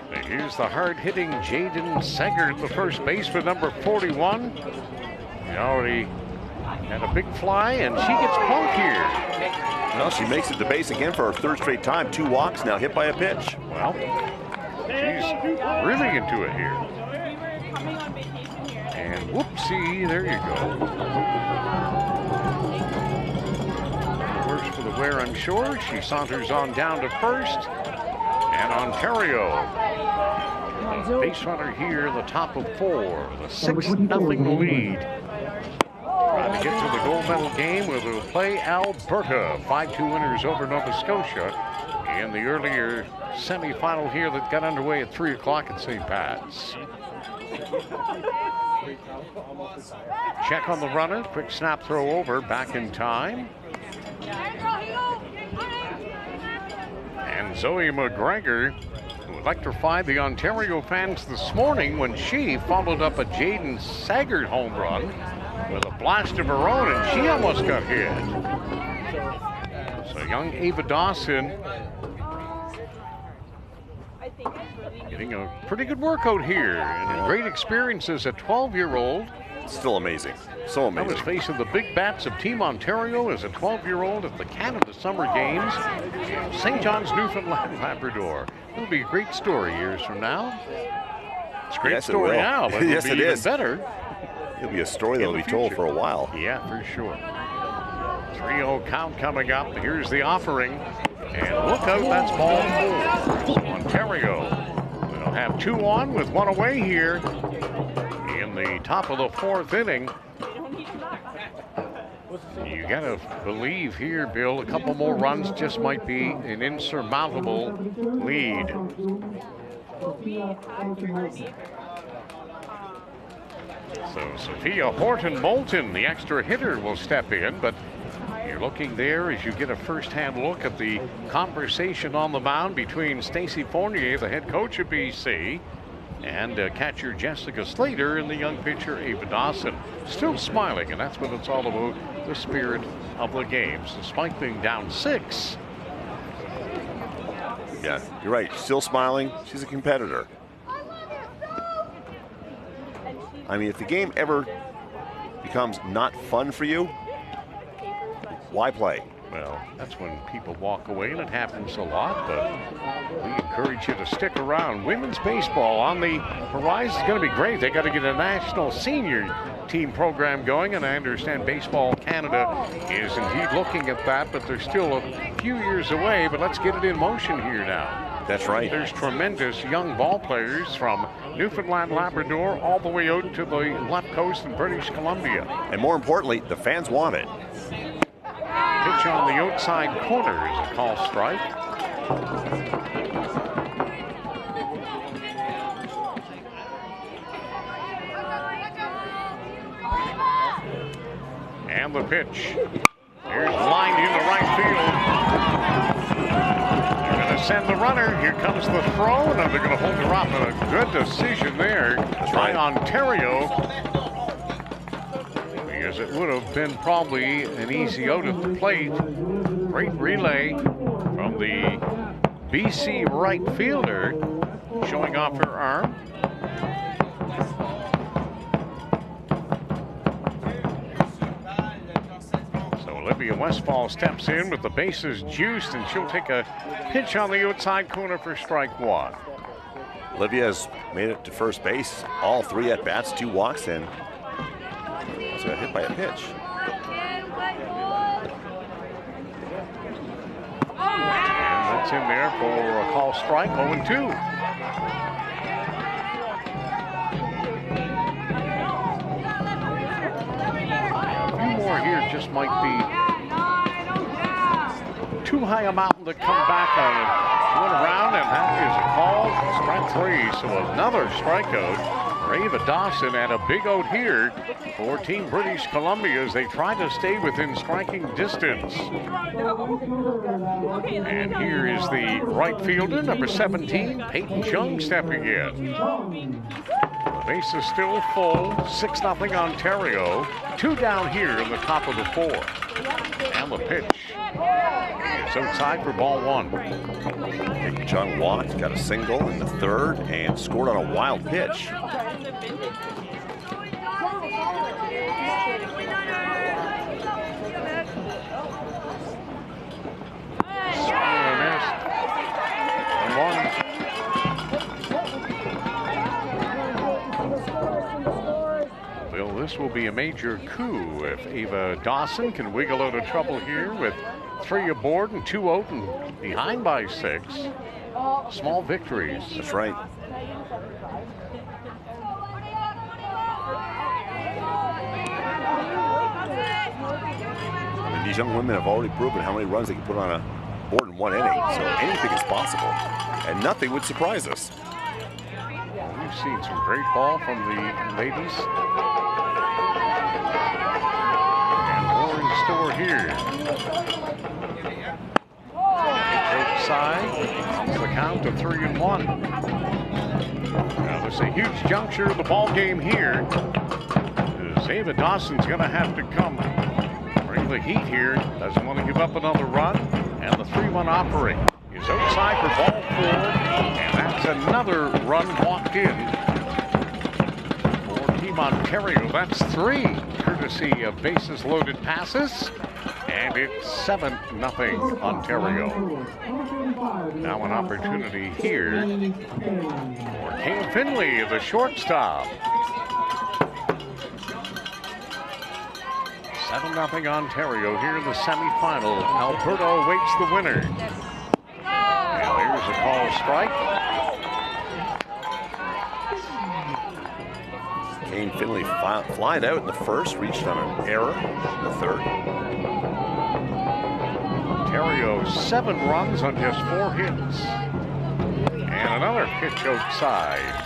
They Here's the hard-hitting Jaden Segert, the first baseman, number 41. He already had a big fly, and she gets plunked here. Well, she makes it to base again for her third straight time. 2 walks now, hit by a pitch. Well, she's really into it here. And whoopsie, there you go. Worse for the wear, I'm sure. She saunters on down to first. And Ontario, base runner here, the top of 4, the 6-0 lead. Trying to get to the gold medal game where they'll play Alberta. 5-2 winners over Nova Scotia in the earlier semifinal here that got underway at 3 o'clock at St. Pat's. Check on the runner, quick snap throw over, back in time. And Zoe McGregor, who electrified the Ontario fans this morning when she followed up a Jaden Segert home run with a blast of her own, and she almost got hit. So young Ava Dawson getting a pretty good workout here and a great experience as a 12-year-old. Still amazing. So amazing. I was facing the big bats of Team Ontario as a 12-year-old at the Canada Summer Games in St. John's, Newfoundland and Labrador. It'll be a great story years from now. It's a great story now, but yes, it'll be even better. It'll be a story that'll be told for a while. Yeah, for sure. 3-0 count coming up. Here's the offering. And look out, that's ball 4. So Ontario will have 2 on with 1 away here in the top of the 4th inning. You gotta believe here, Bill, a couple more runs just might be an insurmountable lead. So Sophia Horton-Moulton, the extra hitter, will step in, but you're looking there as you get a first-hand look at the conversation on the mound between Stacey Fournier, the head coach of BC, and catcher Jessica Slater and the young pitcher Ava Dawson. Still smiling, and that's what it's all about, the spirit of the games. Despite being down 6. Yeah, you're right. Still smiling. She's a competitor. I mean, if the game ever becomes not fun for you, why play? Well, that's when people walk away, and it happens a lot, but we encourage you to stick around. Women's baseball on the horizon is going to be great. They got to get a national senior team program going, and I understand Baseball Canada is indeed looking at that, but they're still a few years away, but let's get it in motion here now. That's right. There's tremendous young ball players from Newfoundland, Labrador, all the way out to the left coast in British Columbia. And more importantly, the fans want it. Pitch on the outside corner is a call strike. And the pitch. Here's lined into right field. They're going to send the runner. Here comes the throw, and they're going to hold her up. And a good decision there by Ontario. Because it would have been probably an easy out at the plate. Great relay from the BC right fielder, showing off her arm. So Olivia Westfall steps in with the bases juiced, and she'll take a pitch on the outside corner for strike 1. Olivia has made it to first base. All 3 at bats, 2 walks, and also got hit by a pitch. And that's in there for a call strike, 0-2. A few more here just might be too high a mountain to come back on it. Went around, and that is a call. Strike 3, so another strikeout. Ava Dawson had a big out here for Team British Columbia as they try to stay within striking distance. And here is the right fielder, number 17, Peyton Chung, stepping in. base is still full, 6-0 Ontario. 2 down here in the top of the 4th. And the pitch is outside for ball 1. John Watt got a single in the 3rd and scored on a wild pitch. Well, this will be a major coup if Ava Dawson can wiggle out of trouble here with 3 aboard and 2 out and behind by 6. Small victories. That's right. I mean, these young women have already proven how many runs they can put on a board in 1 inning, so anything is possible, and nothing would surprise us. We've seen some great ball from the ladies. And more in store here. Outside, it's the count of 3-1. Now there's a huge juncture of the ball game here. As Ava Dawson's going to have to come bring the heat here. Doesn't want to give up another run. And the 3-1 offering is outside for ball 4. And that's another run walked in for Team Ontario. That's 3, courtesy of bases loaded passes. And it's 7-0 Ontario. Now an opportunity here for Kale Finley, the shortstop. 7-0 Ontario here in the semifinal. Alberta awaits the winner. And here's a call strike. Kane Finley flying out in the 1st, reached on an error in the 3rd. Ontario 7 runs on just 4 hits. And another pitch outside.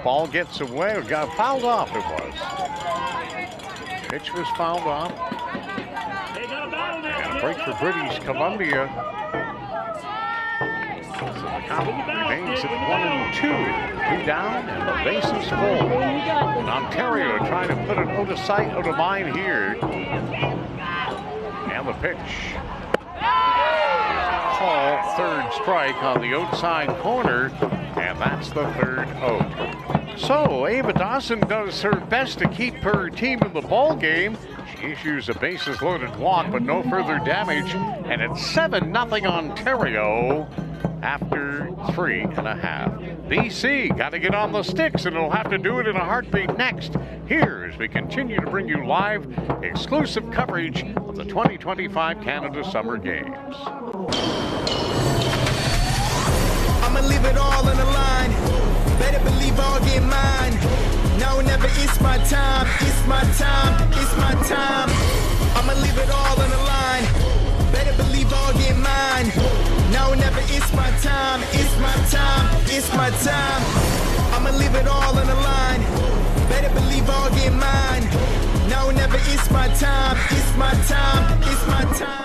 Ball gets away, got fouled off it was. Pitch was fouled off. And a break for British Columbia. So the count remains at 1-2. 2 down and the base is full. And Ontario trying to put it out of sight, out of mind here. And the pitch. Call, 3rd strike on the outside corner. And that's the 3rd out. So Ava Dawson does her best to keep her team in the ball game. She issues a bases loaded walk, but no further damage. And it's 7-0 Ontario after 3.5. BC got to get on the sticks, and it'll have to do it in a heartbeat next. Here as we continue to bring you live exclusive coverage of the 2025 Canada Summer Games. I'ma leave it all on the line. Better believe I'll get mine. Now or never, it's my time. It's my time. It's my time. I'ma leave it all on the line. Better believe I'll get mine. Now or never, it's my time. It's my time. It's my time. I'ma leave it all on the line. Better believe I'll get mine. Now or never, it's my time. It's my time. It's my time.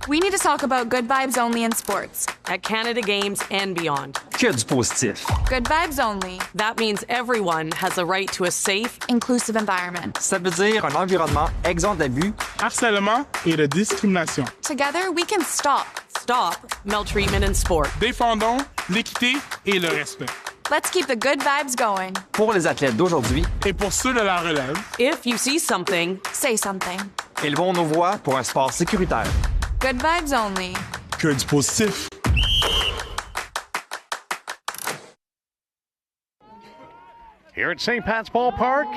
We need to talk about good vibes only in sports. At Canada Games and beyond. Que du positif. Good vibes only. That means everyone has a right to a safe, inclusive environment. Ça veut dire un environnement exempt d'abus, harcèlement et de discrimination. Together, we can stop maltreatment in sport. Défendons l'équité et le respect. Let's keep the good vibes going. Pour les athlètes d'aujourd'hui et pour ceux de la relève. If you see something, say something. Élevons nos voix pour un sport sécuritaire. Good vibes only. Que du positif. Here at St. Pat's Ballpark,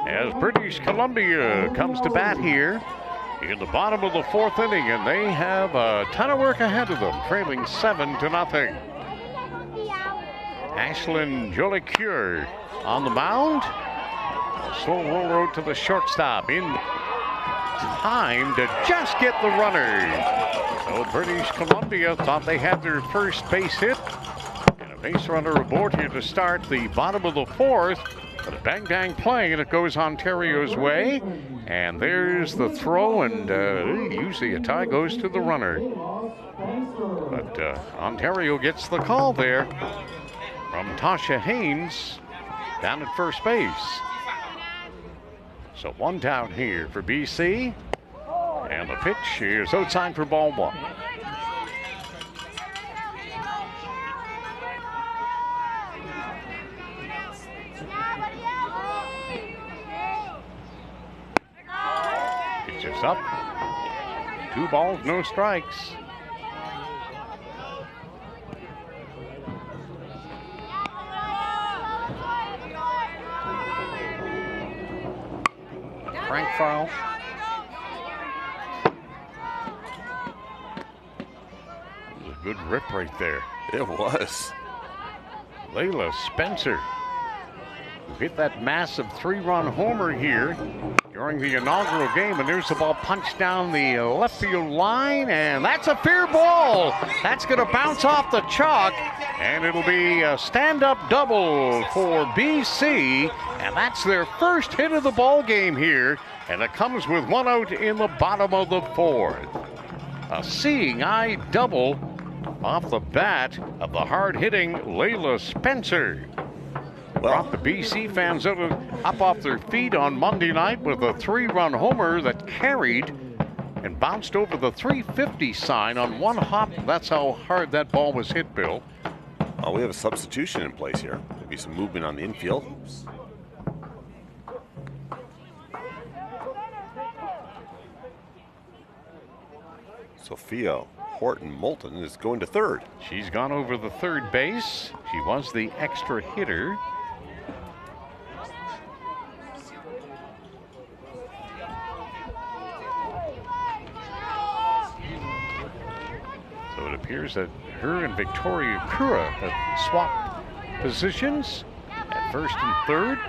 as British Columbia comes to bat here in the bottom of the 4th inning, and they have a ton of work ahead of them, trailing 7-0. Ashlyn Jolicoeur on the mound. A slow roll out to the shortstop in time to just get the runner. So British Columbia thought they had their first base hit. And a base runner aboard here to start the bottom of the fourth. But a bang-bang play, and it goes Ontario's way. And there's the throw, and usually a tie goes to the runner. But Ontario gets the call there from Tasha Haynes down at first base. So one down here for BC. And the pitch is outside for ball one. Pitch is up. 2 balls, no strikes. Frank foul. It was a good rip right there. It was. Layla Spencer, who hit that massive 3-run homer here during the inaugural game, and there's the ball punched down the left field line, and that's a fair ball. That's going to bounce off the chalk, and it'll be a stand-up double for BC, and that's their first hit of the ball game here, and it comes with 1 out in the bottom of the fourth. A seeing eye double off the bat of the hard-hitting Layla Spencer. Brought the BC fans up off their feet on Monday night with a 3-run homer that carried and bounced over the 350 sign on one hop. That's how hard that ball was hit, Bill. Oh, we have a substitution in place here. Maybe some movement on the infield. Sophia Horton-Moulton is going to third. She's gone over the third base. She was the extra hitter. So it appears that her and Victoria Kura have swapped positions at first and third.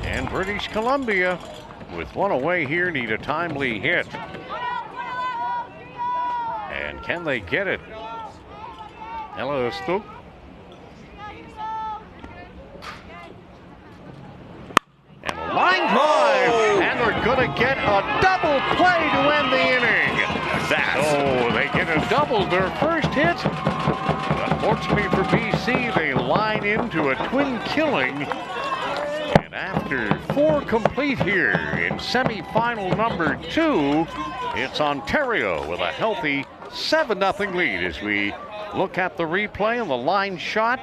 And British Columbia, with 1 away here, need a timely hit. And can they get it? Ella Stuck. And a line drive. And they're going to get a double play to end the inning. So they get a double, their first hit. But unfortunately for BC, they line into a twin killing. And after 4 complete here in semifinal number 2, it's Ontario with a healthy 7-0 lead as we look at the replay and the line shot.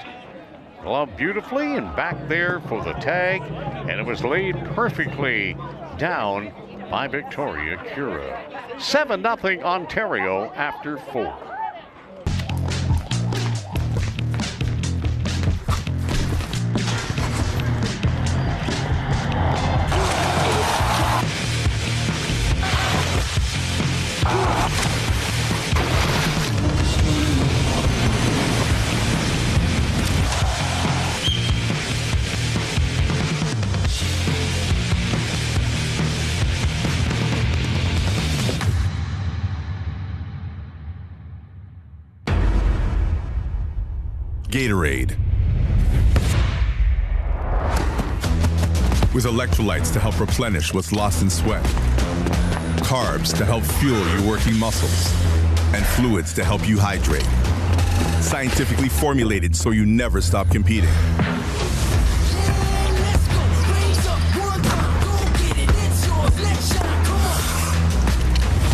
Gloved beautifully and back there for the tag, and it was laid perfectly down by Victoria Kura. 7-0 Ontario after 4. Gatorade. With electrolytes to help replenish what's lost in sweat, carbs to help fuel your working muscles, and fluids to help you hydrate. Scientifically formulated so you never stop competing.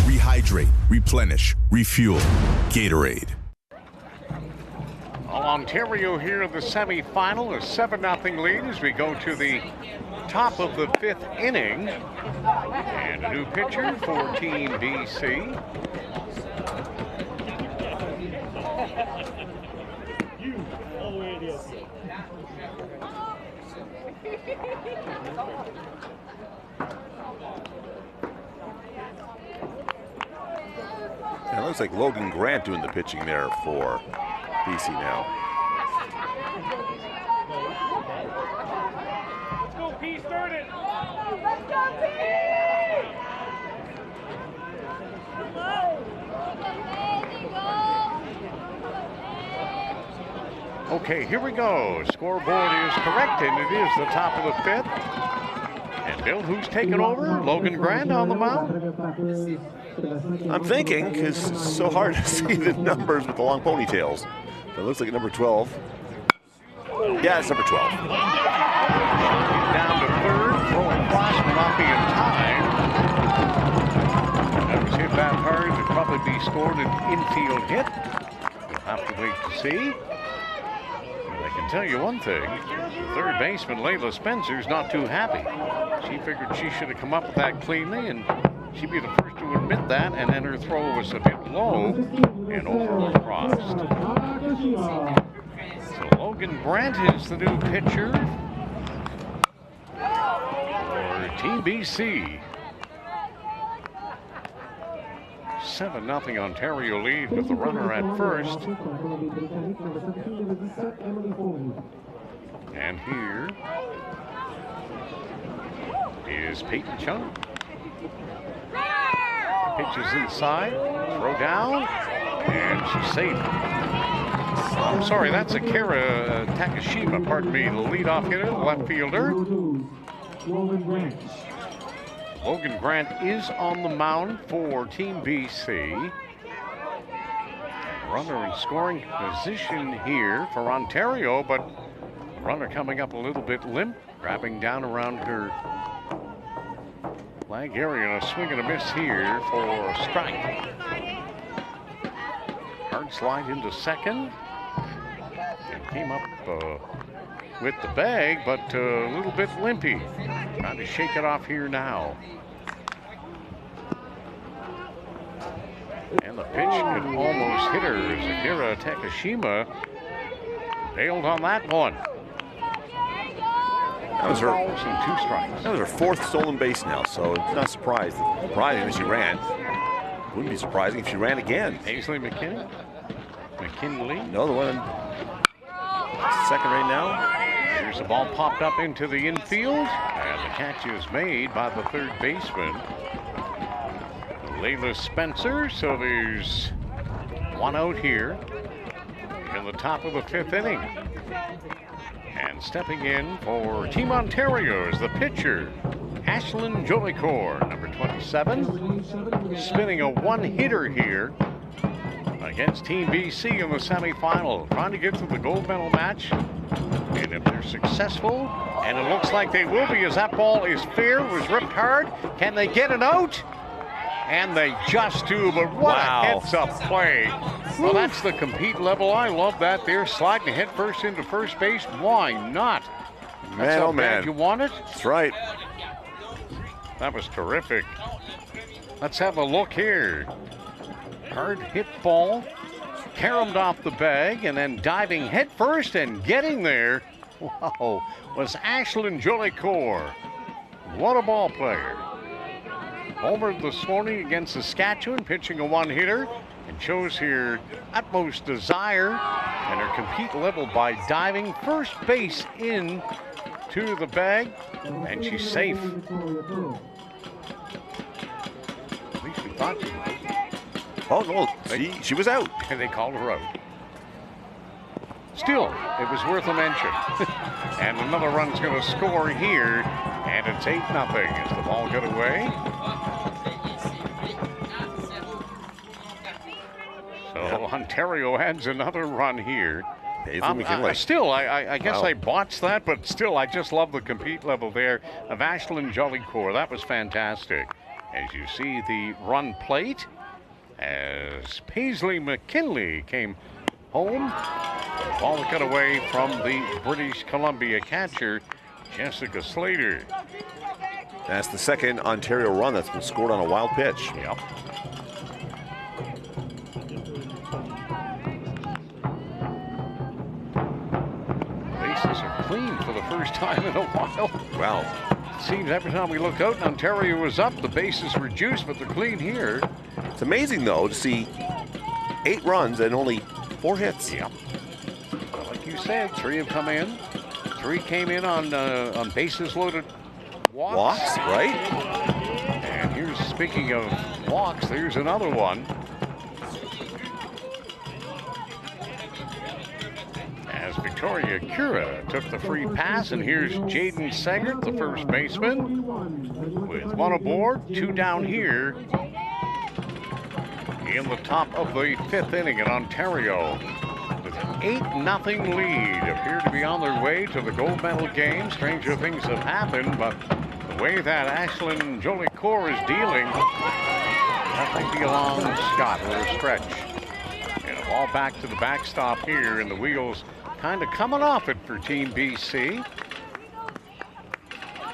Rehydrate, replenish, refuel. Gatorade. Ontario here in the semifinal, a 7-0 lead as we go to the top of the 5th inning. And a new pitcher for Team BC. It looks like Logan Grant doing the pitching there for BC now. Let's go, P. Start it. Let's go, P. Okay, here we go. Scoreboard is correct, and it is the top of the 5th. And Bill, who's taking over? Logan Grant on the mound? I'm thinking, because it's so hard to see the numbers with the long ponytails. It looks like number 12. Yeah, it's number 12. Down to 3rd, throwing across will not be in time. That was hit that hard. It'd probably be scored an infield hit. We'll have to wait to see. I can tell you one thing, third baseman Layla Spencer's not too happy. She figured she should have come up with that cleanly, and she'd be the first to admit that, and then her throw was a bit low and over crossed. So Logan Grant is the new pitcher for Team BC. 7-0 Ontario lead with the runner at first. And here is Peyton Chung. Pitches inside, throw down, and she's safe. I'm sorry, that's Akira Takashima, pardon me, the leadoff hitter, the left fielder. Logan Grant is on the mound for Team BC. Runner in scoring position here for Ontario, but runner coming up a little bit limp, grabbing down around her flag area, and a swing and a miss here for a strike. Hard slide into second, and came up with the bag, but a little bit limpy. Trying to shake it off here now. And the pitch could almost hit her as Akira Takashima bailed on that one. That was her, 2 strikes. That was her 4th stolen base now, so it's not surprising that she ran. Wouldn't be surprising if she ran again. Ainsley McKinley. No, the one second right now. Here's the ball popped up into the infield, and the catch is made by the third baseman, Layla Spencer. So there's 1 out here in the top of the 5th inning. And stepping in for Team Ontario is the pitcher, Ashlyn Jolicoeur, number 27, spinning a 1-hitter here against Team BC in the semifinal, trying to get to the gold medal match. And if they're successful, and it looks like they will be, as that ball is fair, was ripped hard, can they get it out? And they just do, but what a heads-up play. Well, that's the compete level. I love that. They're sliding head first into first base. Why not? That's how bad you want it. That's right. That was terrific. Let's have a look here. Hard hit ball, caromed off the bag, and then diving head first and getting there, wow, was Ashlyn Jolicoeur. What a ball player. Homer this morning against Saskatchewan, pitching a 1-hitter, and shows her utmost desire and her compete level by diving first base in to the bag, and she's safe. At least we thought she was. Oh no, she was out. And they called her out. Still, it was worth a mention. And another run's going to score here, and it's 8-0 as the ball got away. So Ontario adds another run here. Still, I guess I botched that, but still, I just love the compete level there of Ashlyn Jolicoeur. That was fantastic. As you see the run plate, as Paisley McKinley came home, the ball got away from the British Columbia catcher, Jessica Slater. That's the second Ontario run that's been scored on a wild pitch. Yep. Bases are clean for the first time in a while. Wow. It seems every time we look out and Ontario was up, the bases were juiced, but they're clean here. It's amazing, though, to see 8 runs and only 4 hits. Yep. Well, like you said, 3 have come in. 3 came in on bases loaded walks. Walks, right? And here's, speaking of walks, there's another one. As Victoria Cura took the free pass, and here's Jaden Segert, the first baseman, with one aboard, two down here in the top of the fifth inning in Ontario. With an 8-0 lead, appear to be on their way to the gold medal game. Stranger things have happened, but the way that Ashlyn Jolicoeur is dealing, that might be a long shot or a stretch. And a ball back to the backstop here, and the wheels kind of coming off it for Team BC.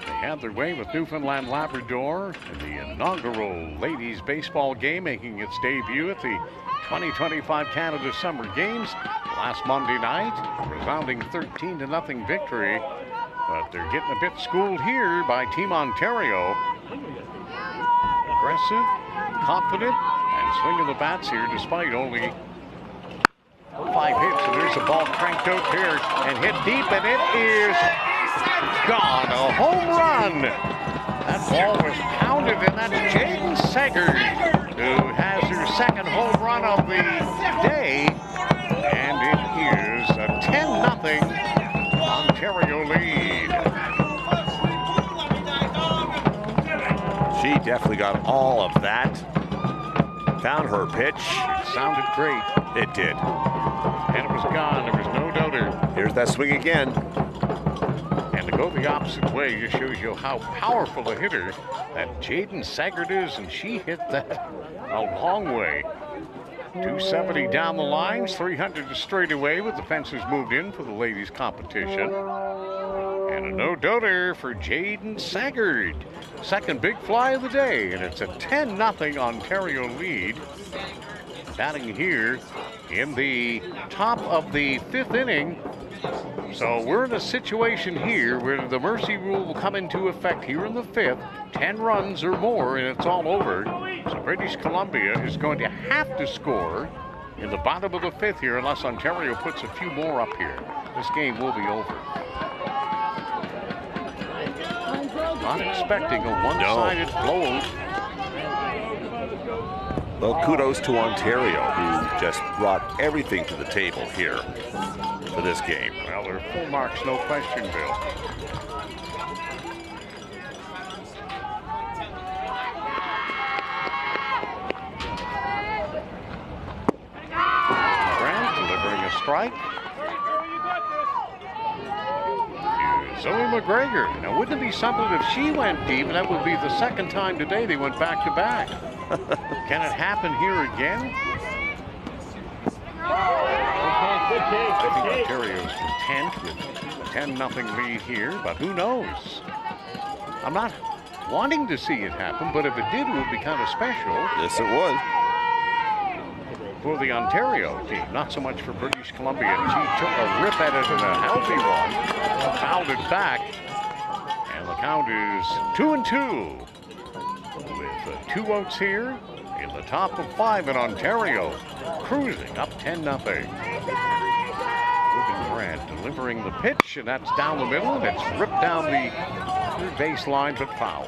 They had their way with Newfoundland Labrador in the inaugural ladies baseball game, making its debut at the 2025 Canada Summer Games last Monday night. Resounding 13-0 victory, but they're getting a bit schooled here by Team Ontario. Aggressive, confident, and swinging the bats here despite only 5 hits. And there's a ball cranked out there and hit deep, and it is gone. A home run. That ball was pounded, and that's Jaden Segert, who has her second home run of the day. And it is a 10-0 Ontario lead. She definitely got all of that. Found her pitch. It sounded great. It did. And it was gone. There was no doubter. Here's that swing again. And to go the opposite way just shows you how powerful a hitter that Jaden Segert is, and she hit that a long way. 270 down the lines, 300 to straightaway with the fences moved in for the ladies' competition. And a no-doubter for Jaden Segert. Second big fly of the day, and it's a 10-0 Ontario lead. Batting here in the top of the fifth inning. So we're in a situation here where the mercy rule will come into effect here in the fifth. 10 runs or more, and it's all over. So British Columbia is going to have to score in the bottom of the fifth here unless Ontario puts a few more up here. This game will be over. Not expecting a one-sided blowout. Well, kudos to Ontario, who just brought everything to the table here for this game. Well, they're full marks, no question, Bill. Grant delivering a strike. Zoe McGregor. Now, wouldn't it be something if she went deep, and that would be the second time today they went back-to-back. Can it happen here again? I think Ontario's content with a 10-0 lead here, but who knows? I'm not wanting to see it happen, but if it did, it would be kind of special. Yes, it would. For the Ontario team, not so much for British Columbia. She took a rip at it and a healthy one, fouled it back, and the count is 2-2 with 2 outs here in the top of 5 in Ontario, cruising up 10-0. Grant delivering the pitch, and that's down the middle, and it's ripped down the third base line, but foul.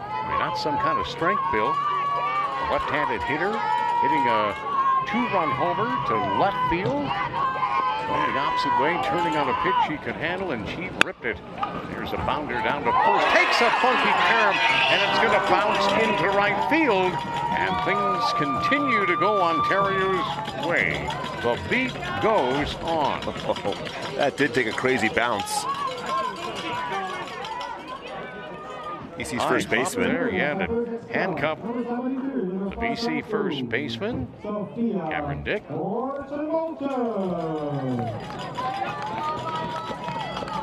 I mean, that's some kind of strength, Bill. A left-handed hitter hitting a 2-run homer to left field. Going the opposite way, turning on a pitch she could handle, and she ripped it. There's a bounder down to first. Takes a funky curve, and it's going to bounce into right field. And things continue to go Ontario's way. The beat goes on. That did take a crazy bounce. BC's first baseman. There, yeah, to handcuff the BC first baseman, Cameron Dick.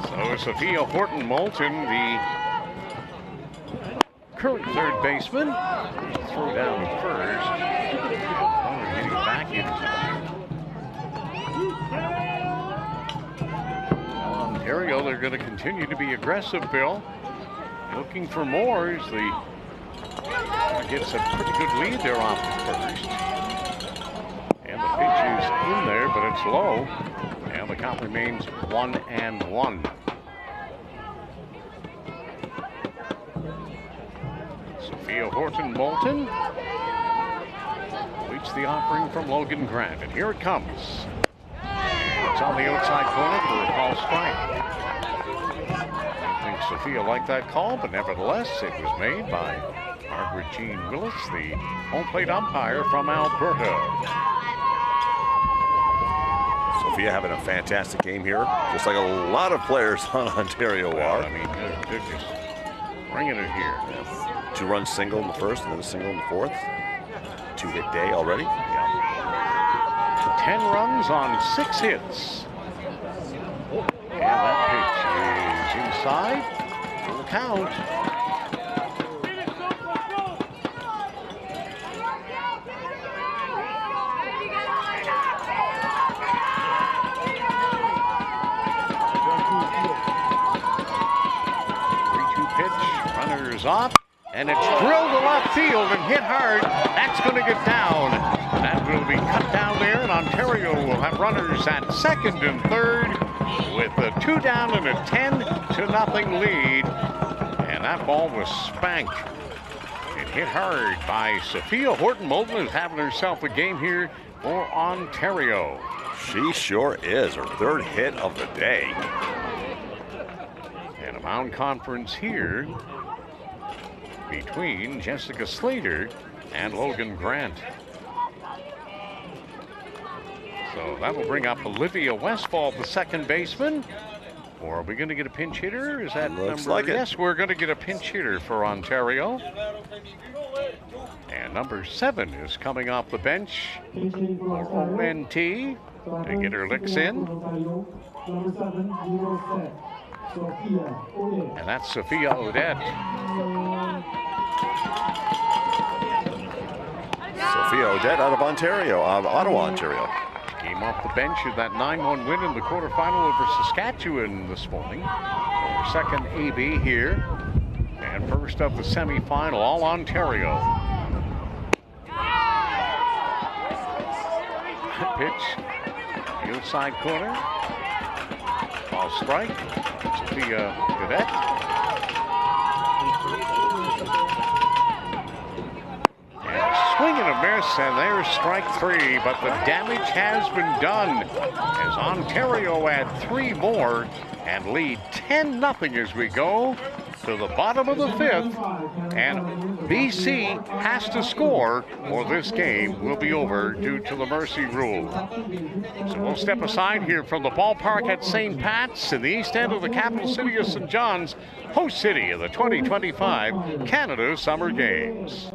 So Sophia Horton-Moulton, the current third baseman, throw down to first. And getting back in time. Well, Ontario, they're going to continue to be aggressive, Bill. Looking for more as the gets a pretty good lead there off the first. And the pitch is in there, but it's low. And the count remains 1-1. Sophia Horton-Moulton waits That's the offering from Logan Grant, and here it comes. And it's on the outside corner for a call strike. I think Sophia liked that call, but nevertheless, it was made by Margaret Jean Willis, the home plate umpire from Alberta. Sophia having a fantastic game here, just like a lot of players on Ontario are. I mean, they're just bringing it here. 2-run single in the first and then a single in the fourth. 2-hit day already. 10 runs on 6 hits. And that pitch is inside. Full count. Off, and it's drilled to left field and hit hard. That's going to get down. That will be cut down there, and Ontario will have runners at second and third with a 2 down and a 10-0 lead. And that ball was spanked. It hit hard by Sophia Horton-Moulton, who's having herself a game here for Ontario. She sure is. Her 3rd hit of the day. And a mound conference here between Jessica Slater and Logan Grant. So that'll bring up Olivia Westfall, the second baseman. Or are we going to get a pinch hitter? Is that Looks number? like it. Yes, we're going to get a pinch hitter for Ontario. And number 7 is coming off the bench for ONT to get her licks in. And that's Sophia Odette. Sophia Odette out of Ontario, Ottawa, Ontario. Came off the bench in that 9-1 win in the quarterfinal over Saskatchewan this morning. Her second AB here. And first of the semifinal, all Ontario. Pitch, the outside corner. Ball strike. Sophia Odette. Swing and a miss, and there's strike 3, but the damage has been done as Ontario add 3 more and lead 10-0 as we go to the bottom of the 5th, and BC has to score or this game will be over due to the mercy rule. So we'll step aside here from the ballpark at St. Pat's in the east end of the capital city of St. John's, host city of the 2025 Canada Summer Games.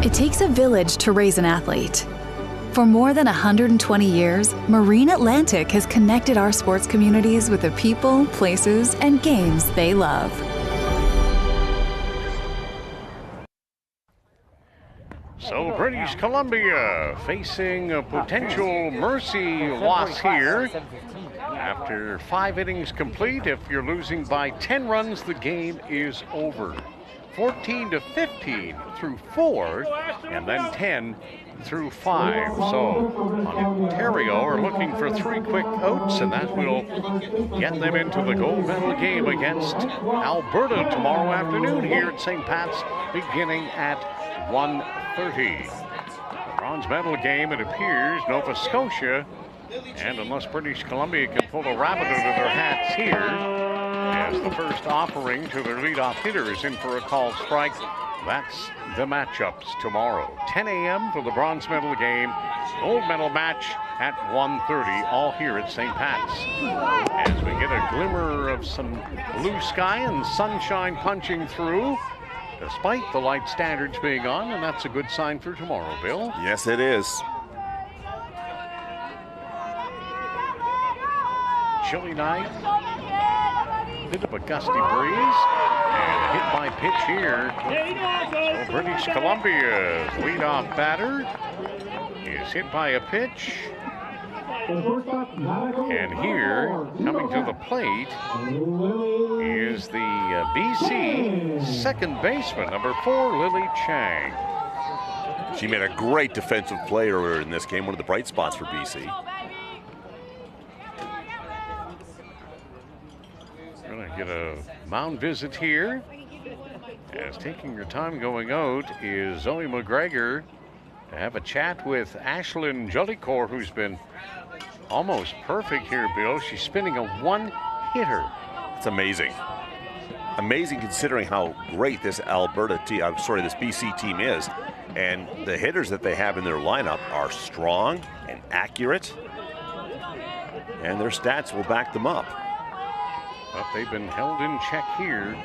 It takes a village to raise an athlete. For more than 120 years, Marine Atlantic has connected our sports communities with the people, places, and games they love. So British Columbia facing a potential mercy loss here. After 5 innings complete, if you're losing by 10 runs, the game is over. 14-15 through 4, and then 10 through 5. So Ontario are looking for 3 quick outs, and that will get them into the gold medal game against Alberta tomorrow afternoon here at St. Pat's, beginning at 1:30. The bronze medal game, it appears, Nova Scotia, and unless British Columbia can pull a rabbit out of their hats here, as the first offering to their leadoff hitter is in for a called strike. That's the matchups tomorrow. 10 a.m. for the bronze medal game. Gold medal match at 1:30, all here at St. Pat's. As we get a glimmer of some blue sky and sunshine punching through, despite the light standards being on, and that's a good sign for tomorrow, Bill. Yes, it is. Chilly night, bit of a gusty breeze, and a hit by pitch here. So British Columbia's leadoff batter is hit by a pitch. And here, coming to the plate, is the BC second baseman, number 4, Lily Chang. She made a great defensive play earlier in this game, one of the bright spots for BC. Going to get a mound visit here. As taking her time going out is Zoe McGregor to have a chat with Ashlyn Jollicoeur, who's been almost perfect here, Bill. She's spinning a one-hitter. It's amazing. Amazing considering how great this this BC team is. And the hitters that they have in their lineup are strong and accurate. And their stats will back them up. But they've been held in check here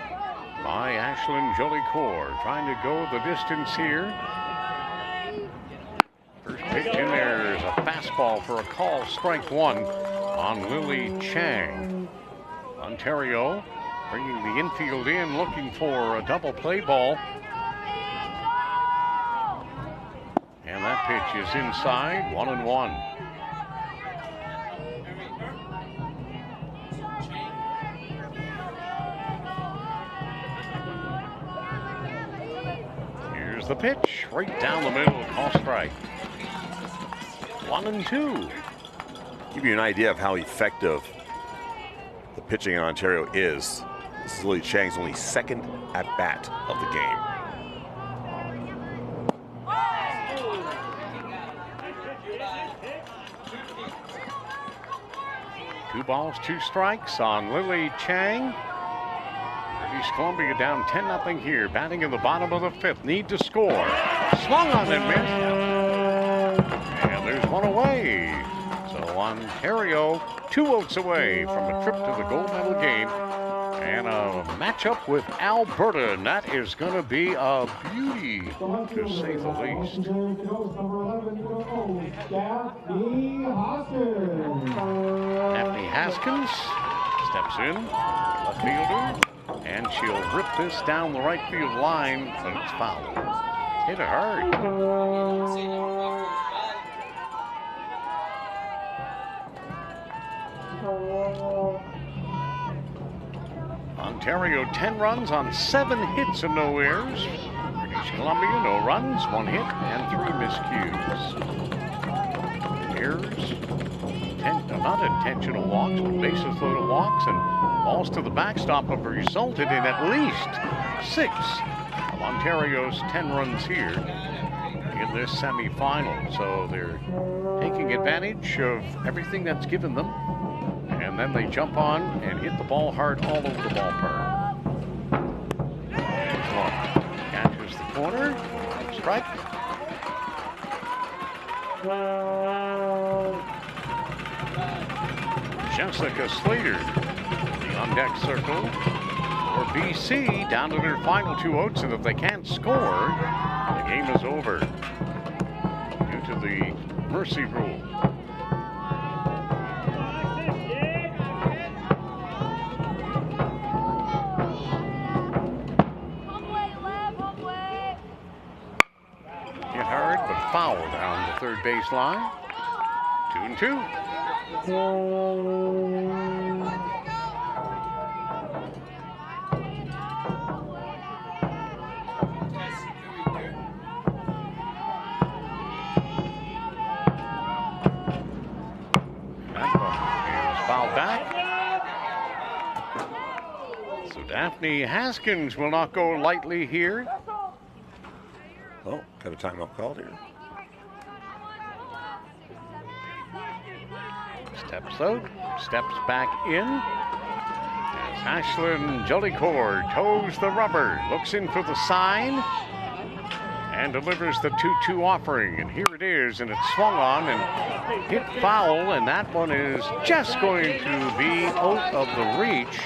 by Ashlyn Jollicoeur, trying to go the distance here. First pitch in there is a fastball for a call, strike 1 on Lily Chang. Ontario bringing the infield in, looking for a double play ball. And that pitch is inside, 1-1. The pitch right down the middle, call strike. 1-2. Give you an idea of how effective the pitching in Ontario is. This is Lily Chang's only second at bat of the game. Two balls, 2 strikes on Lily Chang. British Columbia down 10-0 here. Batting in the bottom of the 5th. Need to score. Swung on and missed. And there's one away. So Ontario 2 outs away from a trip to the gold medal game. And a matchup with Alberta. And that is going to be a beauty, to say the least. Daphne Haskins steps in. Left fielder. And she'll rip this down the right field line, but it's foul. Hit it hard. Ontario 10 runs on 7 hits and no errors. British Columbia no runs, 1 hit and 3 miscues. Errors, not intentional walks, but bases loaded walks and balls to the backstop have resulted in at least 6 of Ontario's 10 runs here in this semifinal. So they're taking advantage of everything that's given them. And then they jump on and hit the ball hard all over the ballpark. There's one. Catches the corner. Strike. Jessica Slater, the on-deck circle for BC, down to their final 2 outs, and if they can't score, the game is over due to the mercy rule. Hit hard, but foul down the third base line. 2-2. Fouled back. So Daphne Haskins will not go lightly here. Oh, got a timeout called here. Steps out, steps back in. As Ashlyn Jollicoeur toes the rubber, looks in for the sign, and delivers the 2-2 offering. And here it is, and it's swung on and hit foul, and that one is just going to be out of the reach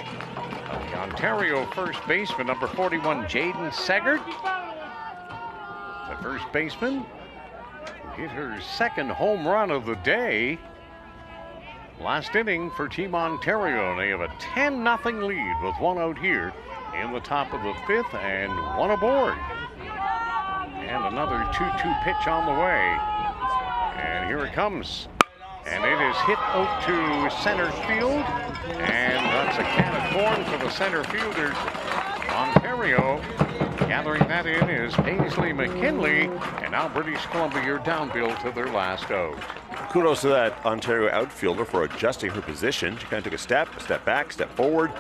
of the Ontario first baseman, number 41, Jaden Segert. The first baseman hit her second home run of the day. Last inning for Team Ontario. They have a 10-0 lead with one out here in the top of the fifth and one aboard. And another 2-2 pitch on the way. And here it comes. And it is hit out to center field. And that's a can of corn for the center fielders. Ontario gathering that in is Paisley McKinley. And now British Columbia downfield to their last out. Kudos to that Ontario outfielder for adjusting her position. She kind of took a step back, step forward.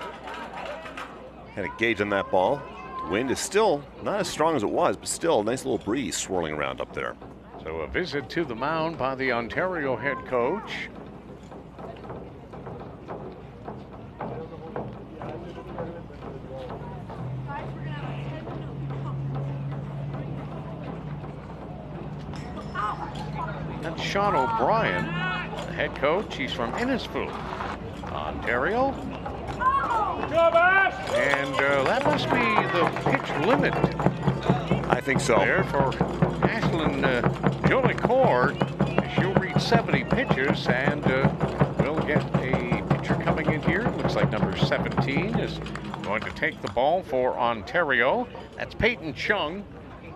Had a gauge on that ball. The wind is still not as strong as it was, but still a nice little breeze swirling around up there. So a visit to the mound by the Ontario head coach. That's Sean O'Brien, the head coach. He's from Innisfil, Ontario. And that must be the pitch limit. I think so. There for Ashlyn Jolicoeur. She'll reach 70 pitches, and we'll get a pitcher coming in here. Looks like number 17 is going to take the ball for Ontario. That's Peyton Chung,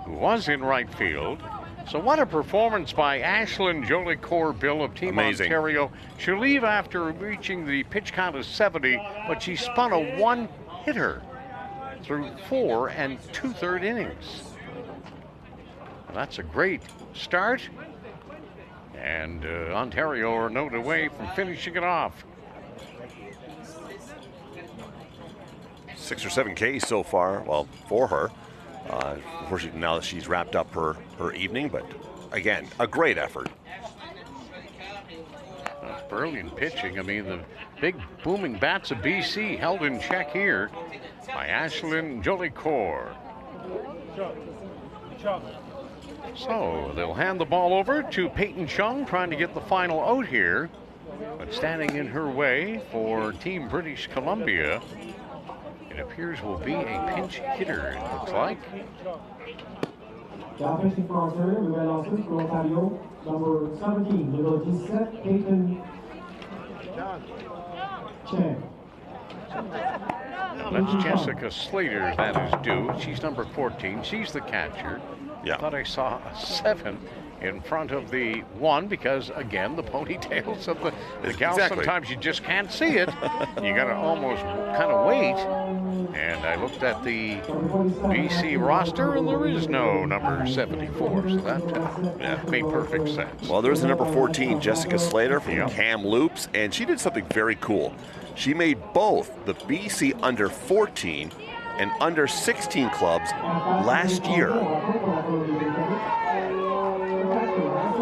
who was in right field. So what a performance by Ashlyn Jolicoeur, Bill, of Team Ontario. She'll leave after reaching the pitch count of 70, but she spun a one-hitter through 4 2/3 innings. That's a great start. And Ontario are a note away from finishing it off. 6 or 7 Ks so far, well, for her. Unfortunately, now that she's wrapped up her evening, but again, a great effort. That's brilliant pitching. I mean, the big booming bats of BC held in check here by Ashlyn Jolicoeur. So they'll hand the ball over to Peyton Chung, trying to get the final out here. But standing in her way for Team British Columbia, it appears will be a pinch hitter, it looks like. Number 17, numéro 17, Peyton Chen. That's Jessica Slater, that is due. She's number 14. She's the catcher. Yeah. I thought I saw a 7 in front of the 1 because, again, the ponytails of the gals, exactly. Sometimes you just can't see it. You got to almost kind of wait. And I looked at the BC roster, and there is no number 74. So that made perfect sense. Well, there's the number 14, Jessica Slater from Cam Loops, and she did something very cool. She made both the BC under 14 and under 16 clubs last year.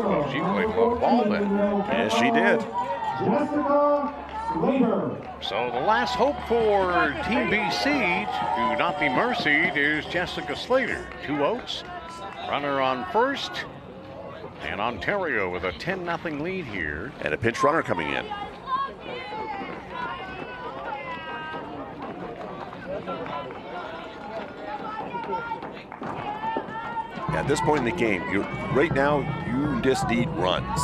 Well, she played a lot of ball then. Yes, she did. So the last hope for Team BC to not be mercied is Jessica Slater. 2 outs, runner on first, and Ontario with a 10-0 lead here. And a pinch runner coming in. At this point in the game, right now, you just need runs,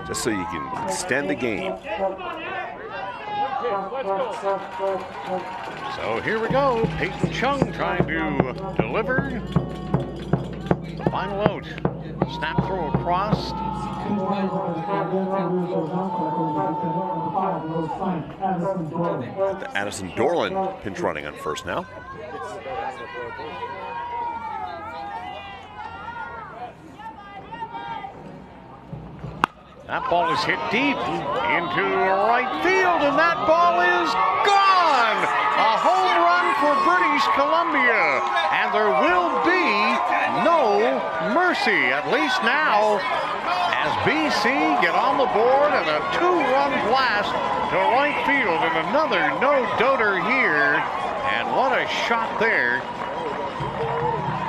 just so you can extend the game. So here we go. Peyton Chung trying to deliver. Final out. Snap throw across. The Addison Dorland pinch running on first now. That ball is hit deep into right field, and that ball is gone! A home run for British Columbia, and there will be no mercy, at least now, as BC get on the board and a 2-run blast to right field, and another no-doter here, and what a shot there.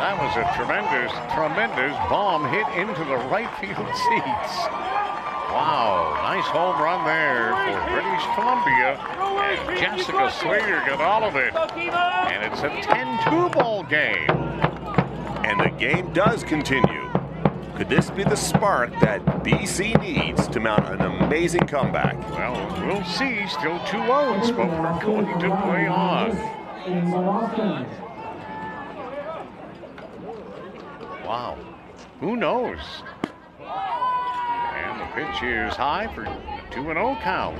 That was a tremendous bomb hit into the right field seats. Wow, nice home run there for British Columbia. And Jessica Slater got all of it. And it's a 10-2 ball game. And the game does continue. Could this be the spark that BC needs to mount an amazing comeback? Well, we'll see. Still 2 outs, but we're going to play on. Wow. Who knows? And the pitch is high for a 2-0 count.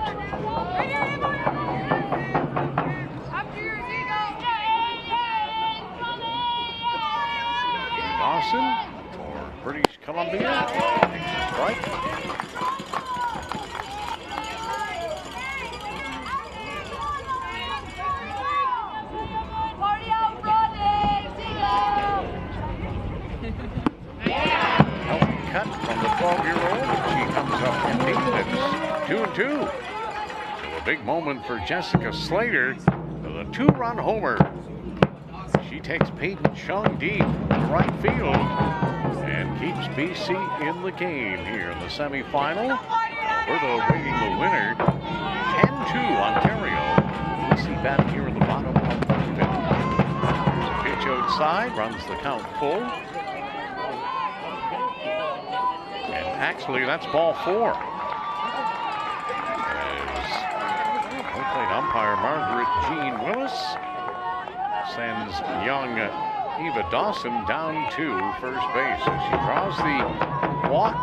Dawson for British Columbia. Takes a strike. Cut from the 12-year-old. She comes up empty. It's 2-2. So a big moment for Jessica Slater with a 2-run homer. She takes Peyton Chung deep to right field and keeps BC in the game here in the semifinal. Alberta awaiting the winner. 10-2 Ontario. BC batting here in the bottom of the 5th. There's a pitch outside, runs the count full. Actually, that's ball 4. As home plate umpire Margaret Jean Willis sends young Eva Dawson down to first base as she draws the walk.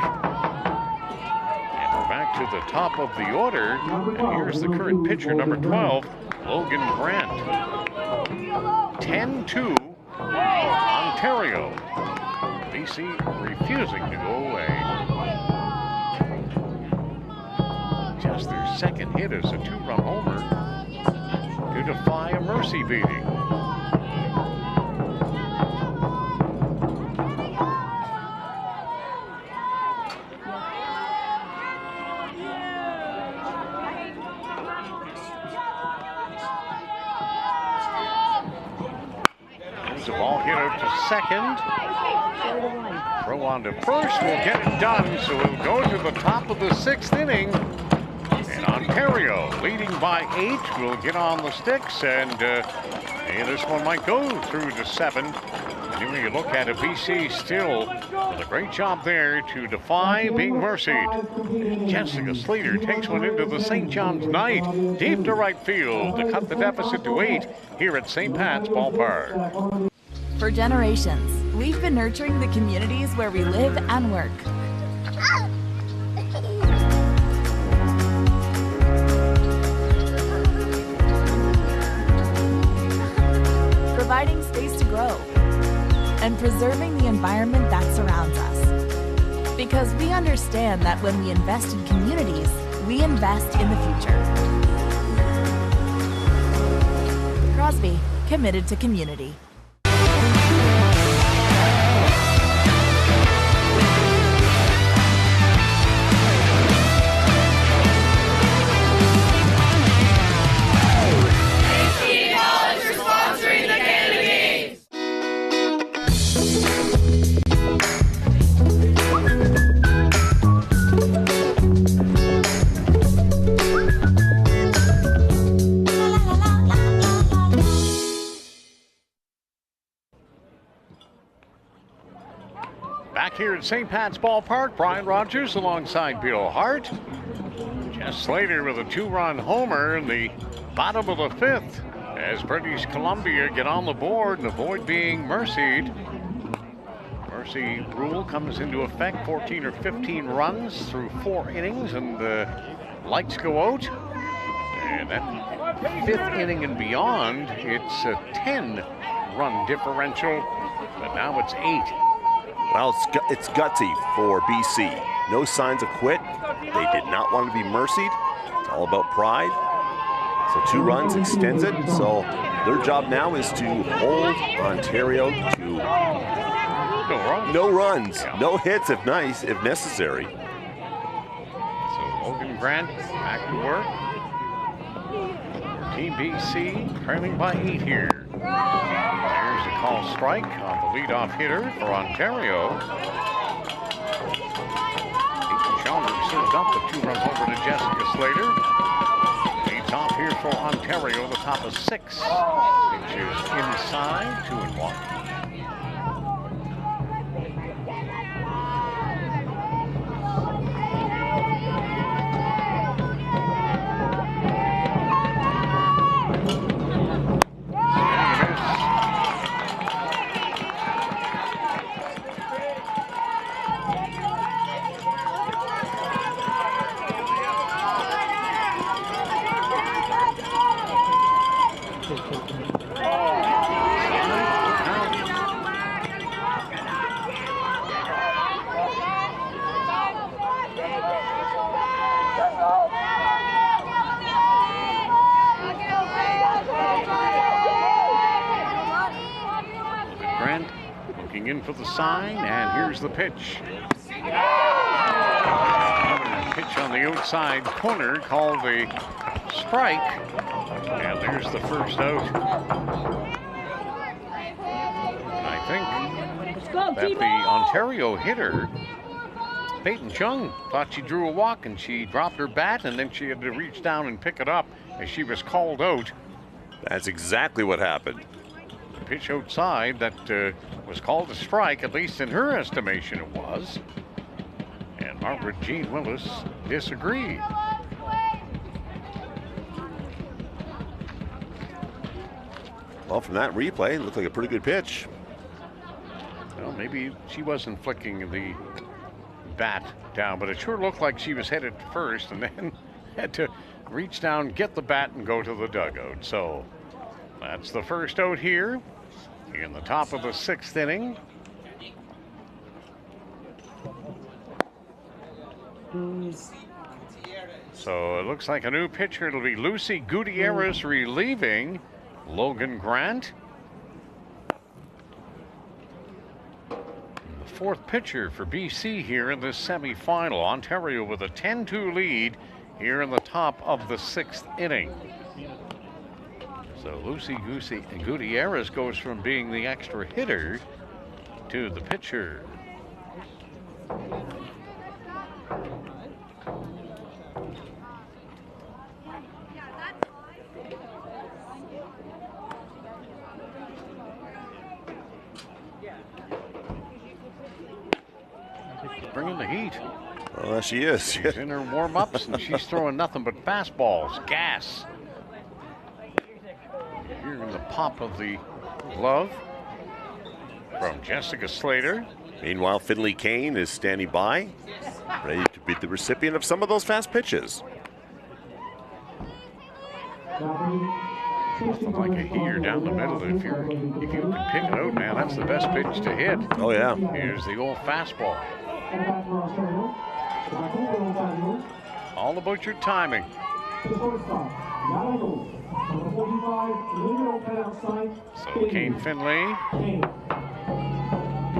And we're back to the top of the order. And here's the current pitcher, number 12, Logan Grant. 10-2 Ontario. BC refusing to go away. Just their second hit is a 2-run homer to defy a mercy beating. There's a ball hit out to second. Throw on to first will get it done, so we'll go to the top of the 6th inning. And Ontario leading by 8 will get on the sticks, and hey, this one might go through to 7. Anyway, you look at it, BC still with a great job there to defy being mercied. Jessica Slater takes one into the St. John's Knight, deep to right field to cut the deficit to 8 here at St. Pat's Ballpark. For generations, we've been nurturing the communities where we live and work. Providing space to grow and preserving the environment that surrounds us. Because we understand that when we invest in communities, we invest in the future. Crosby, committed to community. Back here at St. Pat's Ballpark, Brian Rogers alongside Bill Hart. Jess Slater with a 2-run homer in the bottom of the 5th as British Columbia get on the board and avoid being mercied. Mercy rule comes into effect, 14 or 15 runs through 4 innings, and the lights go out. And that 5th inning and beyond, it's a 10-run differential, but now it's 8. Well, it's gutsy for BC. No signs of quit. They did not want to be mercied. It's all about pride. So 2 runs extends it. So their job now is to hold Ontario to no runs, Yeah. no hits if necessary. So Logan Grant back to work. Team BC trailing by 8 here. There's a call strike on the leadoff hitter for Ontario. Chalmers serves dump the 2 runs over to Jessica Slater. Leads off here for Ontario, the top of 6. Pitch is inside, 2-1. In for the sign, and here's the pitch. Another pitch on the outside corner called a strike, and there's the first out. And I think that the Ontario hitter, Peyton Chung, thought she drew a walk and she dropped her bat, and then she had to reach down and pick it up as she was called out. That's exactly what happened. Pitch outside that was called a strike, at least in her estimation it was. And Margaret Jean Willis disagreed. Well, from that replay, it looked like a pretty good pitch. Well, maybe she wasn't flicking the bat down, but it sure looked like she was headed first and then had to reach down, get the bat, and go to the dugout. So that's the first out here in the top of the 6th inning. So it looks like a new pitcher. It'll be Lucy Gutierrez relieving Logan Grant. The 4th pitcher for BC here in this semifinal. Ontario with a 10-2 lead here in the top of the 6th inning. So Lucy Gutierrez goes from being the extra hitter to the pitcher. Bringing the heat. Well, she is. She's in her warm-ups, and she's throwing nothing but fastballs, gas. Hearing the pop of the glove from Jessica Slater. Meanwhile, Finley Kane is standing by, ready to be the recipient of some of those fast pitches. Nothing like a heater down the middle. If you can pick it out, man, that's the best pitch to hit. Oh, yeah. Here's the old fastball. All about your timing. So Kane Finley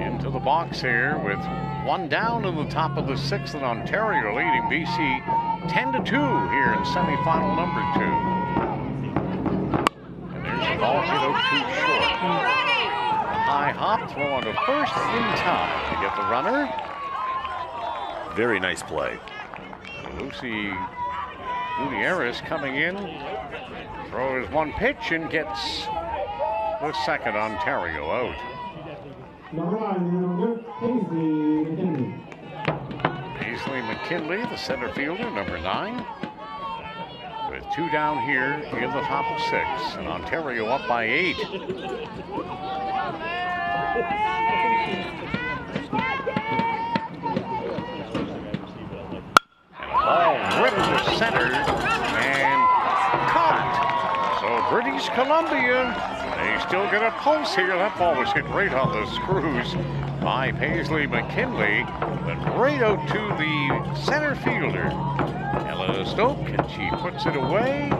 into the box here with 1 down in the top of the 6th, and Ontario leading BC 10-2 here in semifinal number 2. And there's a ball hit out too short. High hop, throw on to first in time to get the runner. Very nice play. Lucy Gutierrez coming in, throws 1 pitch and gets the 2nd Ontario out. Paisley McKinley, the center fielder, number 9, with 2 down here in the top of 6, and Ontario up by 8. Ball ripped to center and caught. So British Columbia, they still get a pulse here. That ball was hit right on the screws by Paisley McKinley, but right out to the center fielder, Ella Stoke, and she puts it away.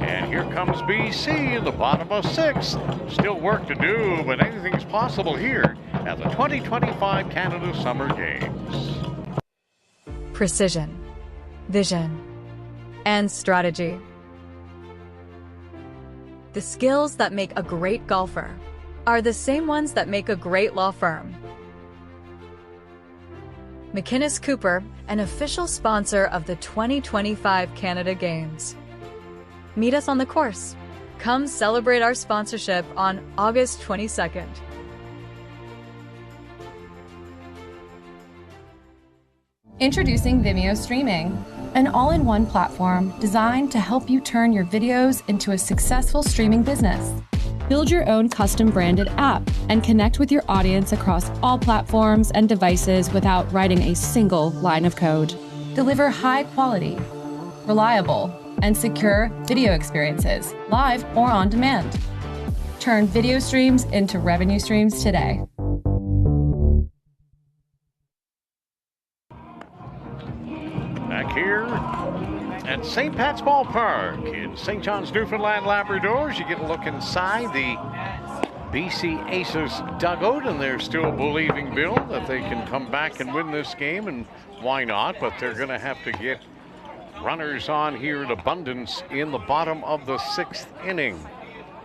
And here comes BC in the bottom of 6. Still work to do, but anything's possible here at the 2025 Canada Summer Games. Precision, vision, and strategy. The skills that make a great golfer are the same ones that make a great law firm. McInnes Cooper, an official sponsor of the 2025 Canada Games. Meet us on the course. Come celebrate our sponsorship on August 22nd. Introducing Vimeo Streaming, an all-in-one platform designed to help you turn your videos into a successful streaming business. Build your own custom branded app and connect with your audience across all platforms and devices without writing a single line of code. Deliver high quality, reliable, and secure video experiences, live or on demand. Turn video streams into revenue streams today. Back here at St. Pat's Ballpark in St. John's, Newfoundland, Labrador. You get a look inside the BC Aces dugout, and they're still believing, Bill, that they can come back and win this game, and why not? But they're going to have to get runners on here in abundance in the bottom of the 6th inning.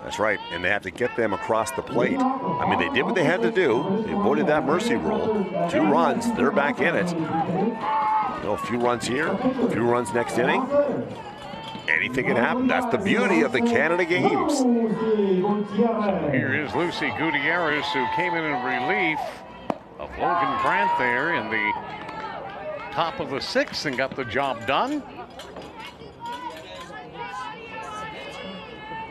That's right, and they have to get them across the plate. I mean, they did what they had to do. They avoided that mercy rule. 2 runs, they're back in it. You know, a few runs here, a few runs next inning. Anything can happen. That's the beauty of the Canada Games. So here is Lucy Gutierrez, who came in relief of Logan Grant there in the top of the 6th and got the job done.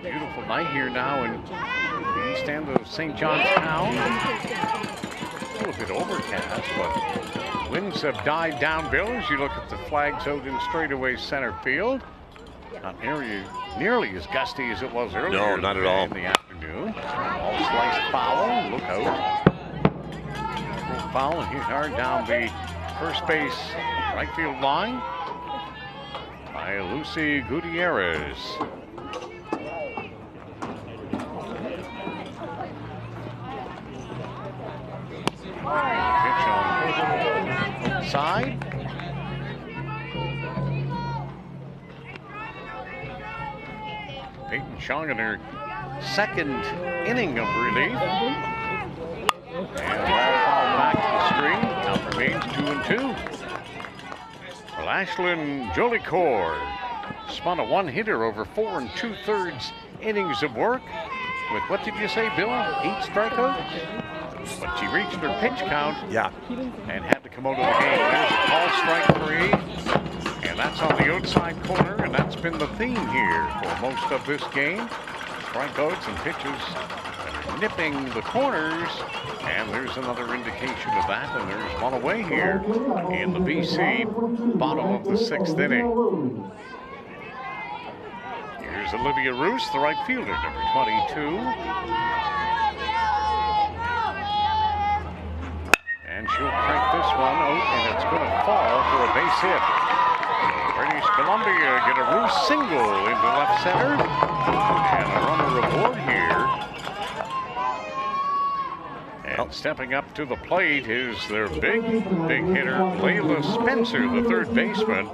Beautiful night here now in the east end of St. John's Town. A little bit overcast, but winds have died down, Bill, as you look at the flags out in straightaway center field. Not nearly as gusty as it was earlier. No, not at all. In the afternoon. All sliced foul. Look out. Full foul and hit hard down the first base right field line by Lucy Gutierrez. Pitch on outside. Peyton Chung in her 2nd inning of relief. And ball foul back to the screen. Count remains 2-2. Well, Ashlyn Jolicoeur spun a 1-hitter over 4 2/3 innings of work with, what did you say, Bill? 8 strikeouts? But she reached her pitch count. Yeah. And had to come out of the game. There's a call, strike 3. And that's on the outside corner, and that's been the theme here for most of this game. Strikeouts and pitches that are nipping the corners, and there's another indication of that, and there's one away here in the BC bottom of the 6th inning. Here's Olivia Roos, the right fielder, number 22. And she'll crank this one out, and it's going to fall for a base hit. British Columbia get a Roos single into left center, and a runner aboard here. And stepping up to the plate is their big hitter, Layla Spencer, the 3rd baseman.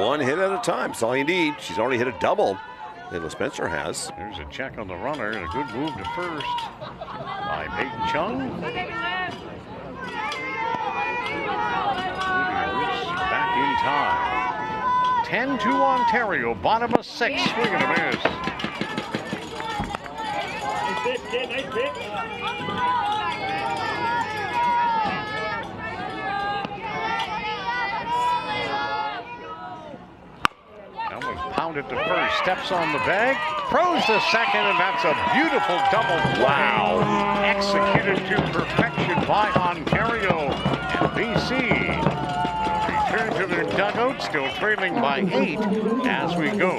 One hit at a time, that's all you need. She's already hit a double. Layla Spencer has. There's a check on the runner, and a good move to first by Peyton Chung. Back in time. 10-2 Ontario, bottom of 6, swing and a miss. Nice pitch. That was pounded to first, steps on the bag, throws to second, and that's a beautiful double play. Wow. Executed to perfection by Ontario and BC. Return to their dugout, still trailing by 8 as we go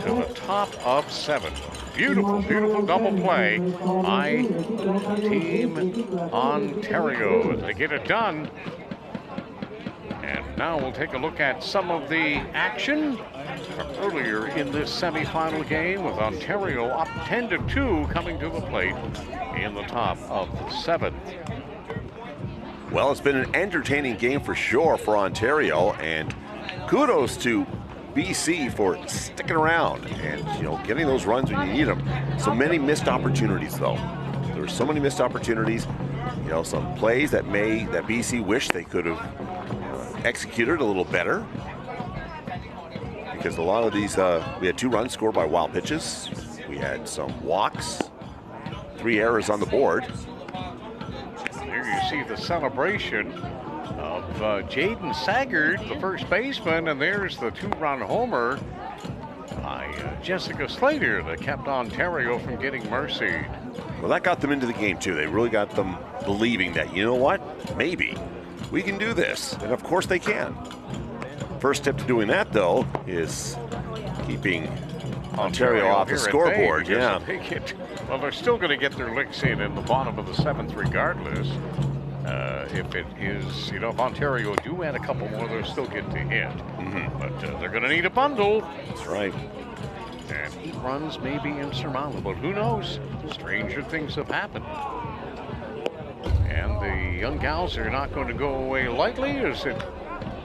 to the top of 7. Beautiful, beautiful double play by Team Ontario as they get it done. And now we'll take a look at some of the action from earlier in this semifinal game, with Ontario up 10-2 coming to the plate in the top of the 7th. Well, it's been an entertaining game for sure for Ontario, and kudos to BC for sticking around and, you know, getting those runs when you need them. So many missed opportunities, though. There were so many missed opportunities. You You know, some plays that BC wished they could have executed a little better. Because a lot of these, we had 2 runs scored by wild pitches. We had some walks, 3 errors on the board. Here you see the celebration of Jaden Saggart, the first baseman, and there's the 2-run homer by Jessica Slater that kept Ontario from getting mercied. Well, that got them into the game, too. They really got them believing that, you know what, maybe we can do this. And, of course, they can. First step to doing that, though, is keeping Ontario off the scoreboard. Yeah. Well, they're still going to get their licks in the bottom of the 7th regardless. If it is, you know, if Ontario do add a couple more, they'll still get to hit. But they're going to need a bundle. That's right. And 8 runs may be insurmountable. Who knows? Stranger things have happened. And the young gals are not going to go away lightly, as it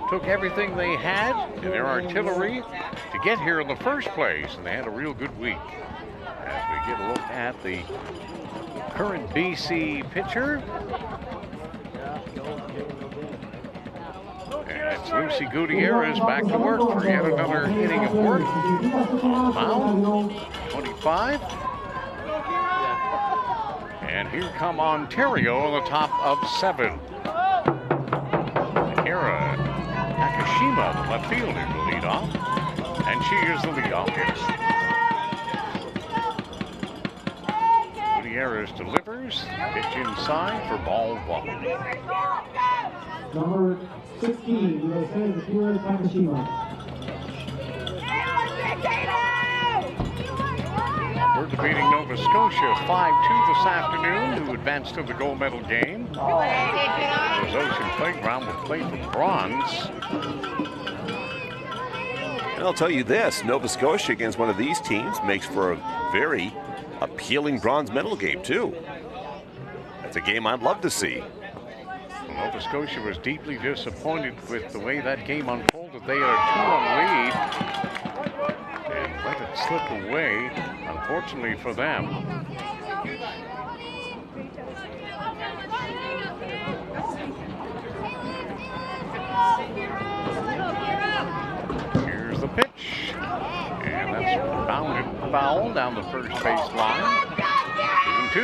took everything they had in their artillery to get here in the first place. And they had a real good week. As we get a look at the current BC pitcher. And it's Lucy Gutierrez back to work for yet another inning of work. Mound, 25. And here come Ontario on the top of 7. Kara Takashima, the left fielder, to lead off. And she is the leadoff hitter. Gutierrez delivers, pitch inside for ball 1. Number 16, USA, Kara Takashima. We're defeating Nova Scotia 5-2 this afternoon, who advanced to the gold medal game. As Ocean Playground will play for bronze. And I'll tell you this, Nova Scotia against one of these teams makes for a very appealing bronze medal game, too. That's a game I'd love to see. Nova Scotia was deeply disappointed with the way that game unfolded. They had a 2-run lead and let it slip away, unfortunately for them. Here's the pitch, and that's bounded foul down the first base line. 2-2.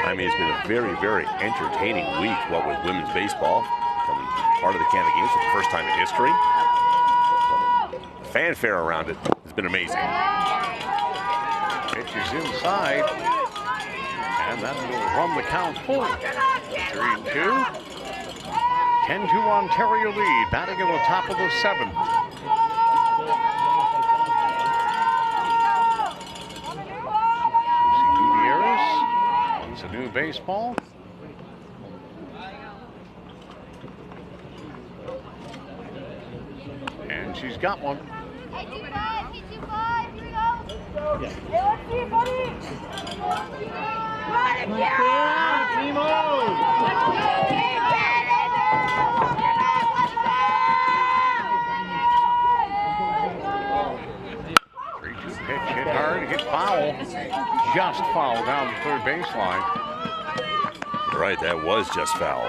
I mean, it's been a very, very entertaining week, what with women's baseball becoming part of the Canada Games for the first time in history. The fanfare around it has been amazing. Pitch is inside, and that will run the count full. 3-2. 10-2 Ontario lead, batting in the top of the 7th. It's a new baseball. And she's got one. Pitch hit hard, hit foul. Just foul down the third baseline. You're right, that was just foul.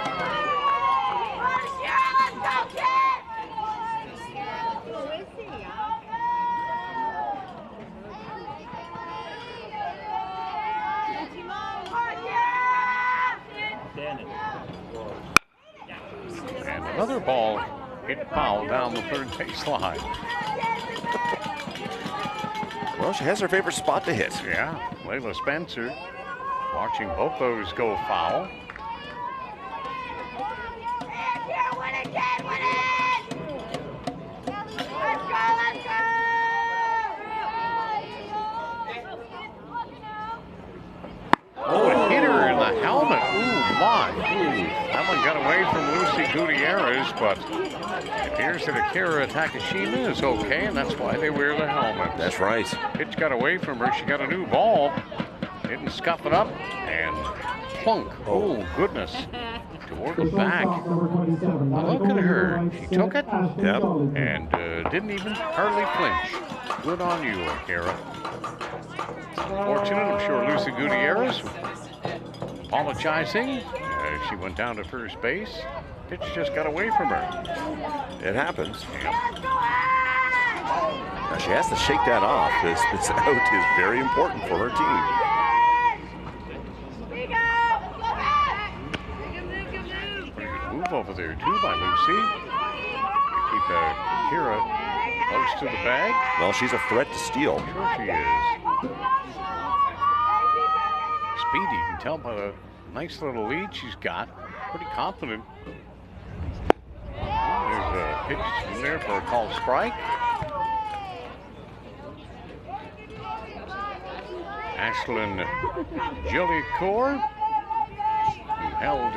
And another ball hit foul down the third baseline. Well, she has her favorite spot to hit. Yeah, Layla Spencer watching both those go foul. Oh, a hitter in the helmet. Ooh, my. Ooh, that one got away from Lucy Gutierrez, but it appears that Akira Takashima is okay, and that's why they wear the helmet. That's right. Pitch got away from her. She got a new ball. Didn't scuff it up, and plunk. Oh, goodness. to work it back. Now look at her. She took it and didn't even hardly flinch. Good on you, Kara. Unfortunate, I'm sure Lucy Gutierrez apologizing. She went down to first base. Pitch just got away from her. It happens. Now she has to shake that off. This out is very important for her team. Pretty good move over there too by Lucy. To keep Kira close to the bag. Well, she's a threat to steal. Sure she is. Speedy, you can tell by the nice little lead she's got. Pretty confident. There's a pitch in there for a called strike. Ashlyn Gillicourt, who held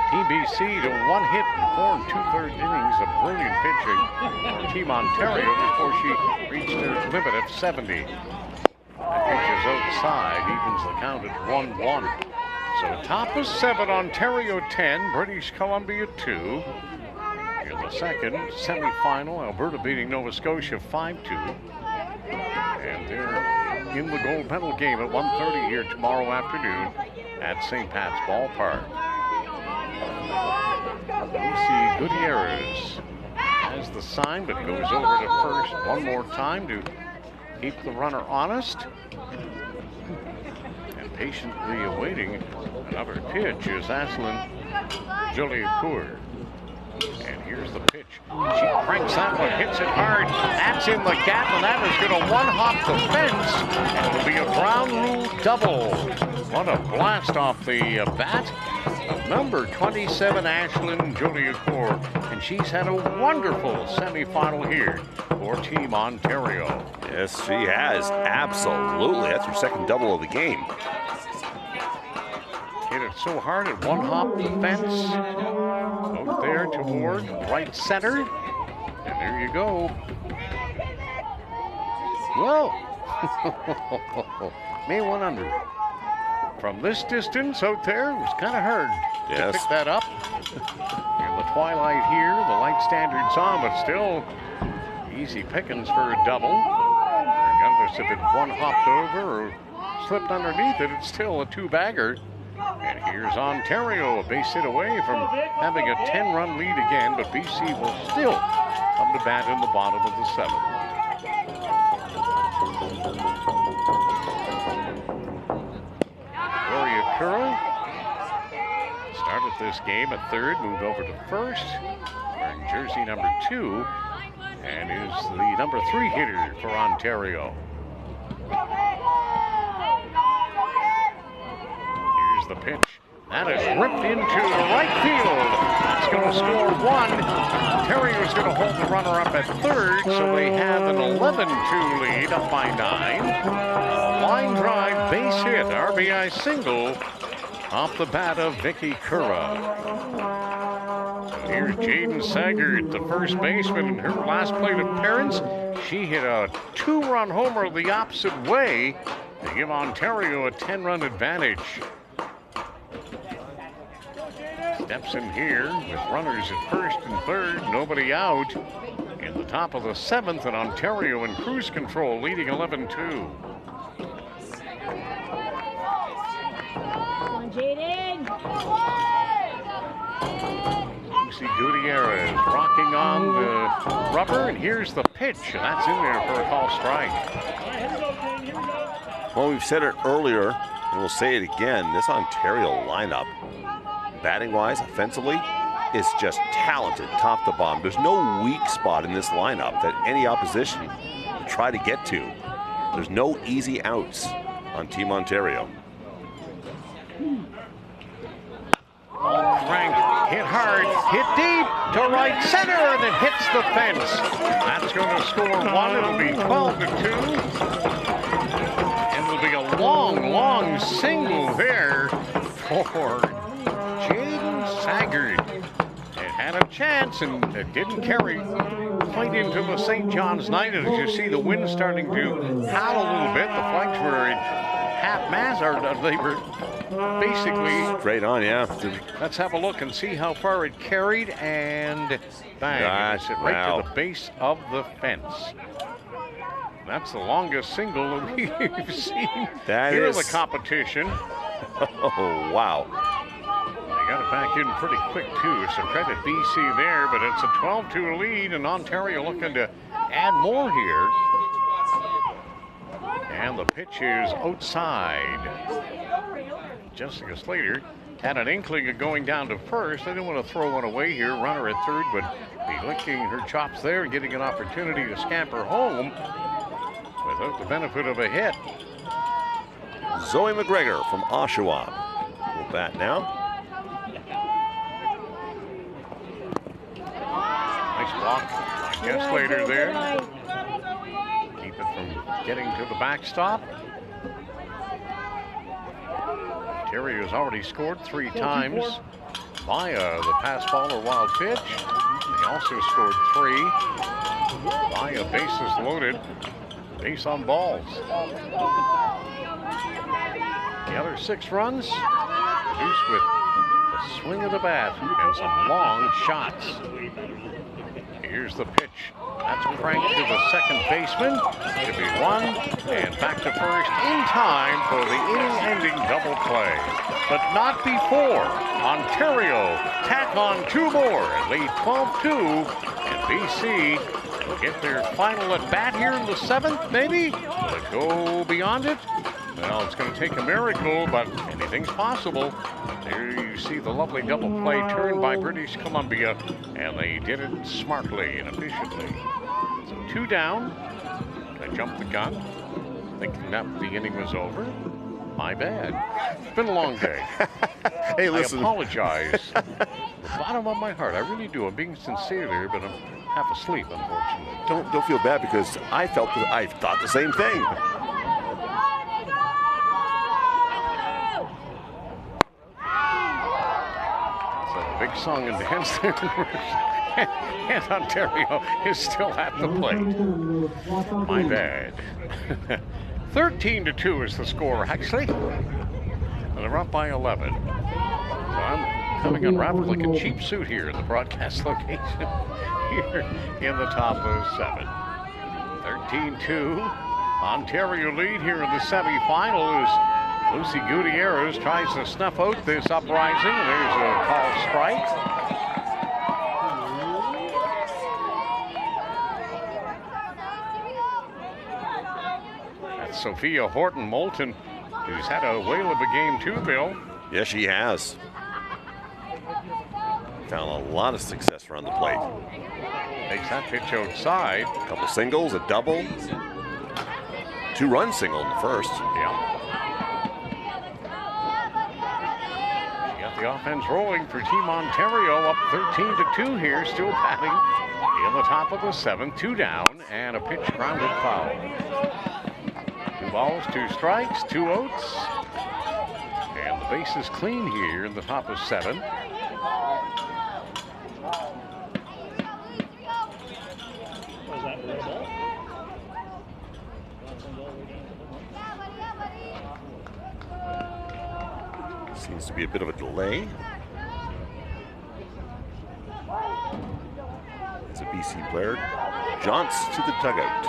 TBC to 1 hit in 4 2/3 innings of brilliant pitching for Team Ontario before she reached her limit at 70. That pitch is outside, evens the count at 1-1. So top of 7, Ontario 10, British Columbia 2. In the second semifinal, Alberta beating Nova Scotia 5-2. And they're in the gold medal game at 1:30 here tomorrow afternoon at St. Pat's Ballpark. Lucy Gutierrez has the sign, but goes over to first one more time to keep the runner honest. And patiently awaiting another pitch is Ashlyn Gillicourt. And here's the pitch. She cranks that one, hits it hard. That's in the gap, and that is going to one-hop the fence. And it'll be a ground rule double. What a blast off the bat. Number 27, Ashlyn Gillicourt. And she's had a wonderful semifinal here for Team Ontario. Yes, she has. Absolutely. That's her second double of the game. Hit it so hard it one-hopped the fence. Out there toward right center. And there you go. Whoa! May one under. From this distance out there, it was kind of hard to pick that up. In the twilight here, the light standard's on, but still easy pickings for a double. Regardless if it one-hopped over or slipped underneath it, it's still a two-bagger. And here's Ontario, a base hit away from having a 10-run lead again, but BC will still come to bat in the bottom of the 7th. Gloria Curran started this game at third, moved over to first, wearing jersey number 2, and is the number 3 hitter for Ontario. The pitch. That is ripped into the right field. That's going to score 1. Ontario's going to hold the runner up at third, so they have an 11-2 lead, up by 9. Line drive, base hit, RBI single off the bat of Vicky Curra. Here's Jaden Saggart, the first baseman, in her last plate appearance. She hit a 2-run homer the opposite way to give Ontario a 10-run advantage. Steps in here with runners at first and third, nobody out. In the top of the 7th, and Ontario in cruise control, leading 11-2. Come on, Jaden. Lucy Gutierrez rocking on the rubber, and here's the pitch. That's in there for a call strike. Well, we've said it earlier, and we'll say it again. This Ontario lineup, batting-wise, offensively, is just talented top to bottom. There's no weak spot in this lineup that any opposition will try to get to. There's no easy outs on Team Ontario. Frank hit hard, hit deep to right center, and it hits the fence. That's going to score 1. It'll be 12-2. And it'll be a long, long single there for Jaden Saggart. It had a chance, and it didn't carry quite into the St. John's night. As you see the wind starting to howl a little bit, the flags were half mass, or they were basically straight on, yeah. Let's have a look and see how far it carried, and bang, it hits it right to the base of the fence. That's the longest single that we've seen here in the competition. Oh, wow. They got it back in pretty quick, too. So credit BC there, but it's a 12-2 lead, and Ontario looking to add more here. And the pitch is outside. Jessica Slater had an inkling of going down to first. They didn't want to throw one away here. Runner at third, but be licking her chops there and getting an opportunity to scamper home without the benefit of a hit. Zoe McGregor from Oshawa will bat now. Nice block by Jess Slater there. Keep it from getting to the backstop. Ontario has already scored 3 times via the pass ball or wild pitch. They also scored 3 via bases loaded, base on balls. The other 6 runs produced with the swing of the bat and some long shots. Here's the pitch. That's cranked to the second baseman. To be 1 and back to first in time for the inning-ending double play. But not before. Ontario tack on 2 more and lead 12-2. And BC will get their final at bat here in the 7th, maybe? Will it go beyond it? Well, it's going to take a miracle, but anything's possible. There you see the lovely double play turn by British Columbia, and they did it smartly and efficiently. So 2 down. I jumped the gun, thinking that the inning was over. My bad. It's been a long day. Hey, listen. I apologize. From the bottom of my heart, I really do. I'm being sincere there, but I'm half asleep, unfortunately. Don't feel bad, because I thought the same thing. Big song and dance there. And Ontario is still at the plate. My bad. 13-2 is the score, actually. And they're up by 11. So I'm coming unraveled like a cheap suit here in the broadcast location here in the top of 7. 13-2. Ontario lead here in the semifinal is Lucy Gutierrez tries to snuff out this uprising. There's a call strike. That's Sophia Horton Moulton, who's had a whale of a game too, Bill. Yes, she has. Found a lot of success around the plate. Takes that pitch outside. A couple singles, a double. 2-run single in the first. Yeah. The offense rolling for Team Ontario, up 13-2 here, still batting in the top of the 7th. 2 down and a pitch grounded foul. 2 balls, 2 strikes, 2 outs. And the base is clean here in the top of 7. Seems to be a bit of a delay. It's a BC player. Jaunts to the dugout.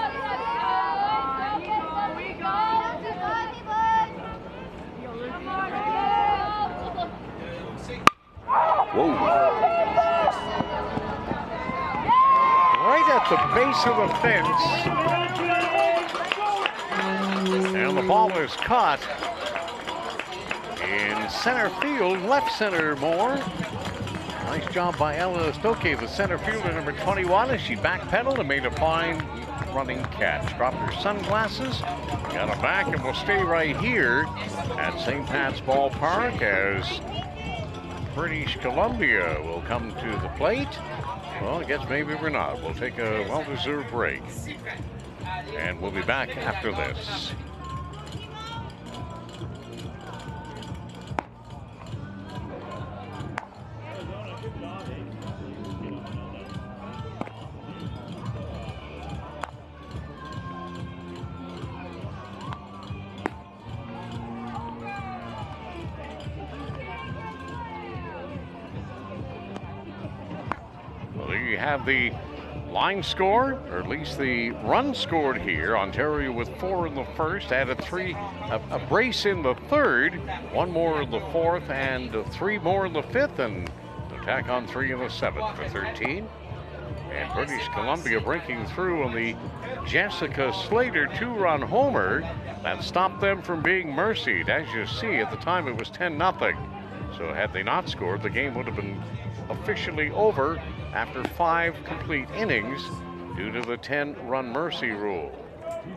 Whoa. Right at the base of the fence. And the ball is caught in center field, left center more. Nice job by Ella Stoke, the center fielder, number 21, as she backpedaled and made a fine running catch. Dropped her sunglasses, got it back, and will stay right here at St. Pat's Ballpark as British Columbia will come to the plate. Well, I guess maybe we're not. We'll take a well-deserved break. And we'll be back after this. you have the line score, or at least the run scored here. Ontario with 4 in the first, added a brace in the third, 1 more in the fourth, and 3 more in the fifth, and attack on 3 in the seventh for 13. And British Columbia breaking through on the Jessica Slater 2-run homer that stopped them from being mercied. As you see, at the time it was 10-0. So had they not scored, the game would have been officially over after 5 complete innings due to the 10-run mercy rule.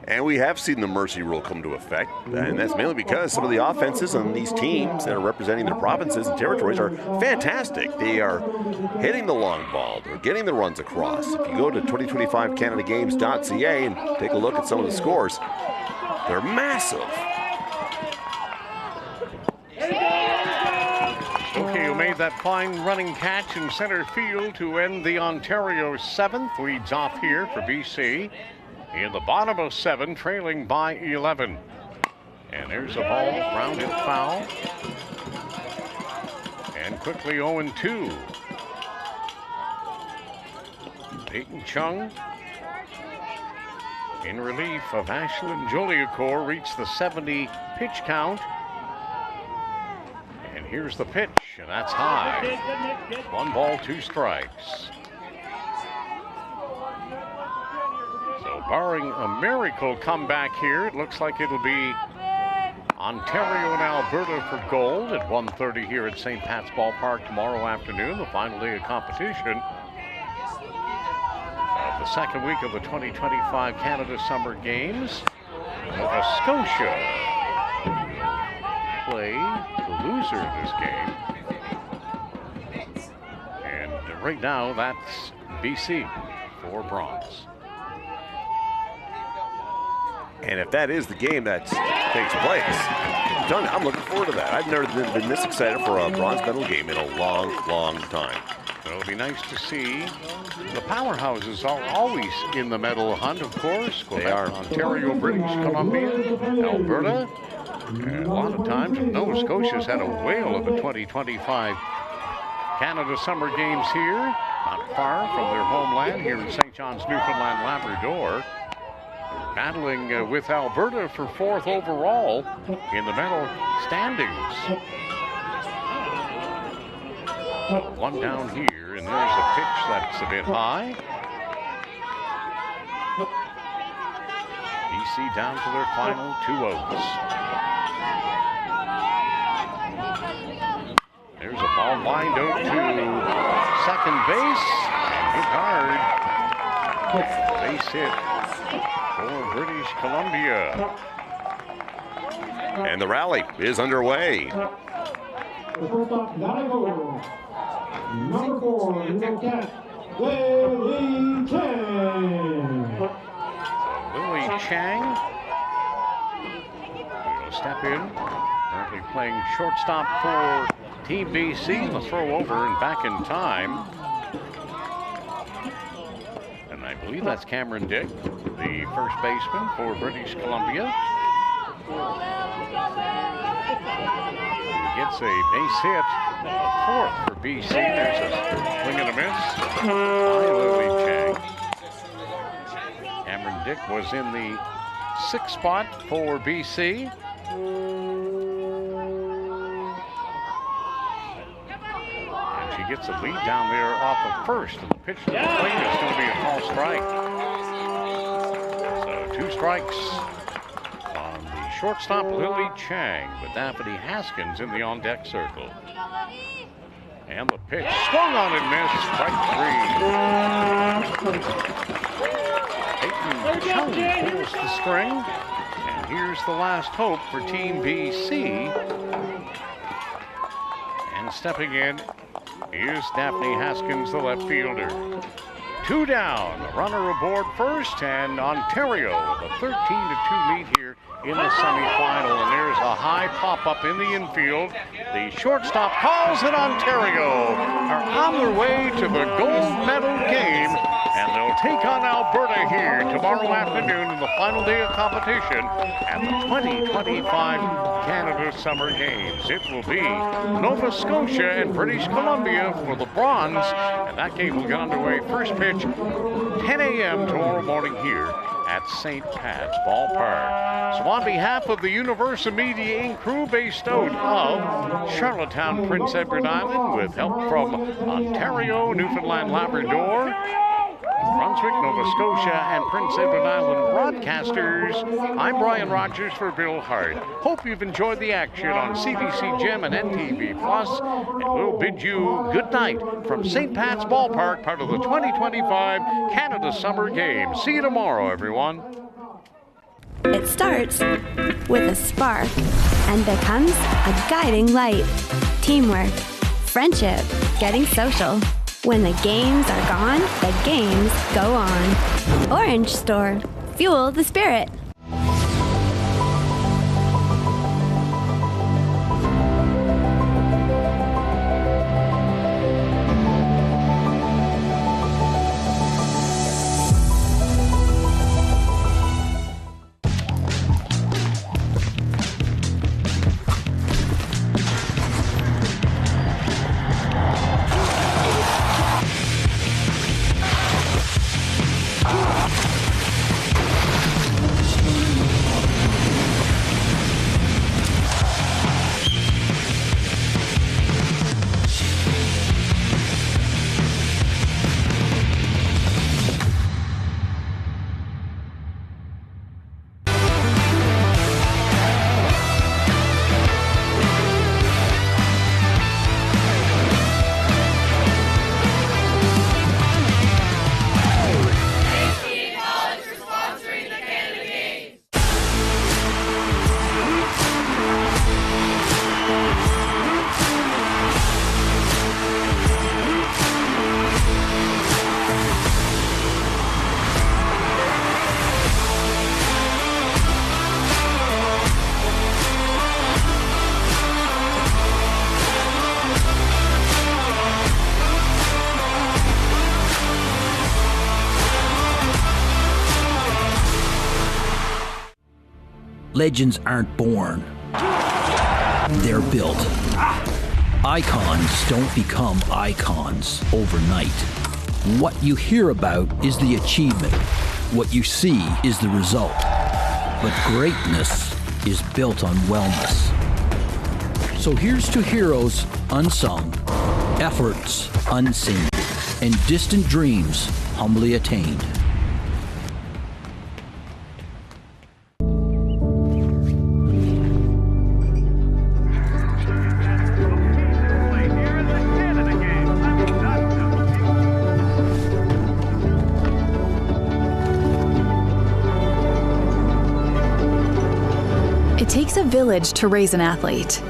And we have seen the mercy rule come to effect, and that's mainly because some of the offenses on these teams that are representing their provinces and territories are fantastic. They are hitting the long ball. They're getting the runs across. If you go to 2025canadagames.ca and take a look at some of the scores, they're massive. Okay, who made that fine running catch in center field to end the Ontario 7th. Leads off here for BC. In the bottom of 7, trailing by 11. And there's a ball grounded foul. And quickly 0-2. Peyton Chung in relief of Ashlyn Jolicoeur reached the 70 pitch count. And here's the pitch, and that's high. 1 ball, 2 strikes. Barring a miracle comeback here, it looks like it'll be Ontario and Alberta for gold at 1:30 here at St. Pat's Ballpark tomorrow afternoon, the final day of competition of the second week of the 2025 Canada Summer Games. Nova Scotia play the loser of this game. And right now, that's BC for bronze. And if that is the game that takes place, I'm looking forward to that. I've never been this excited for a bronze medal game in a long, long time. It'll be nice to see. The powerhouses are always in the medal hunt, of course. They are. Ontario, British Columbia, Alberta. And a lot of times, Nova Scotia's had a whale of a 2025 Canada Summer Games here, not far from their homeland here in St. John's, Newfoundland and Labrador. Battling with Alberta for 4th overall in the medal standings. One down here, and there's a pitch that's a bit high. BC down to their final 2 outs. There's a ball lined out to second base, and hit hard. Base hit for British Columbia. And the rally is underway. Number 4, Little Cat, Lily Chang. Lily Chang will step in. Currently playing shortstop for Team BC. The throw over and back in time. And I believe that's Cameron Dick, the first baseman for British Columbia. He gets a base hit, a 4th for BC. There's a swing and a miss by Lily Chang. Cameron Dick was in the 6th spot for BC. And she gets a lead down there off of first. And the pitch to the plate is going to be a call strike. So 2 strikes on the shortstop, Lily Chang, with Daphne Haskins in the on-deck circle. And the pitch swung on and missed. Strike 3. Peyton Chung pulls the string. And here's the last hope for Team BC. And stepping in is Daphne Haskins, the left fielder. 2 down, a runner aboard first, and Ontario with a 13-2 lead here in the semifinal. And there's a high pop-up in the infield. The shortstop calls it. Ontario are on their way to the gold medal game, and they'll will take on Alberta here tomorrow afternoon in the final day of competition at the 2025 Canada Summer Games. It will be Nova Scotia and British Columbia for the bronze, and that game will get underway first pitch 10 a.m. tomorrow morning here at St. Pat's Ballpark. So on behalf of the Universal Media Inc. crew based out of Charlottetown, Prince Edward Island, with help from Ontario, Newfoundland, Labrador, Brunswick, Nova Scotia, and Prince Edward Island broadcasters, I'm Brian Rogers for Bill Hart. Hope you've enjoyed the action on CBC Gem and NTV Plus, and we'll bid you good night from St. Pat's Ballpark, part of the 2025 Canada Summer Games. See you tomorrow, everyone. It starts with a spark and becomes a guiding light. Teamwork, friendship, getting social. When the games are gone, the games go on. Orange Store. Fuel the spirit. Legends aren't born. They're built. Icons don't become icons overnight. What you hear about is the achievement. What you see is the result. But greatness is built on wellness. So here's to heroes unsung, efforts unseen, and distant dreams humbly attained. It takes a village to raise an athlete.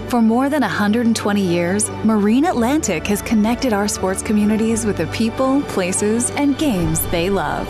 For more than 120 years, Marine Atlantic has connected our sports communities with the people, places, and games they love.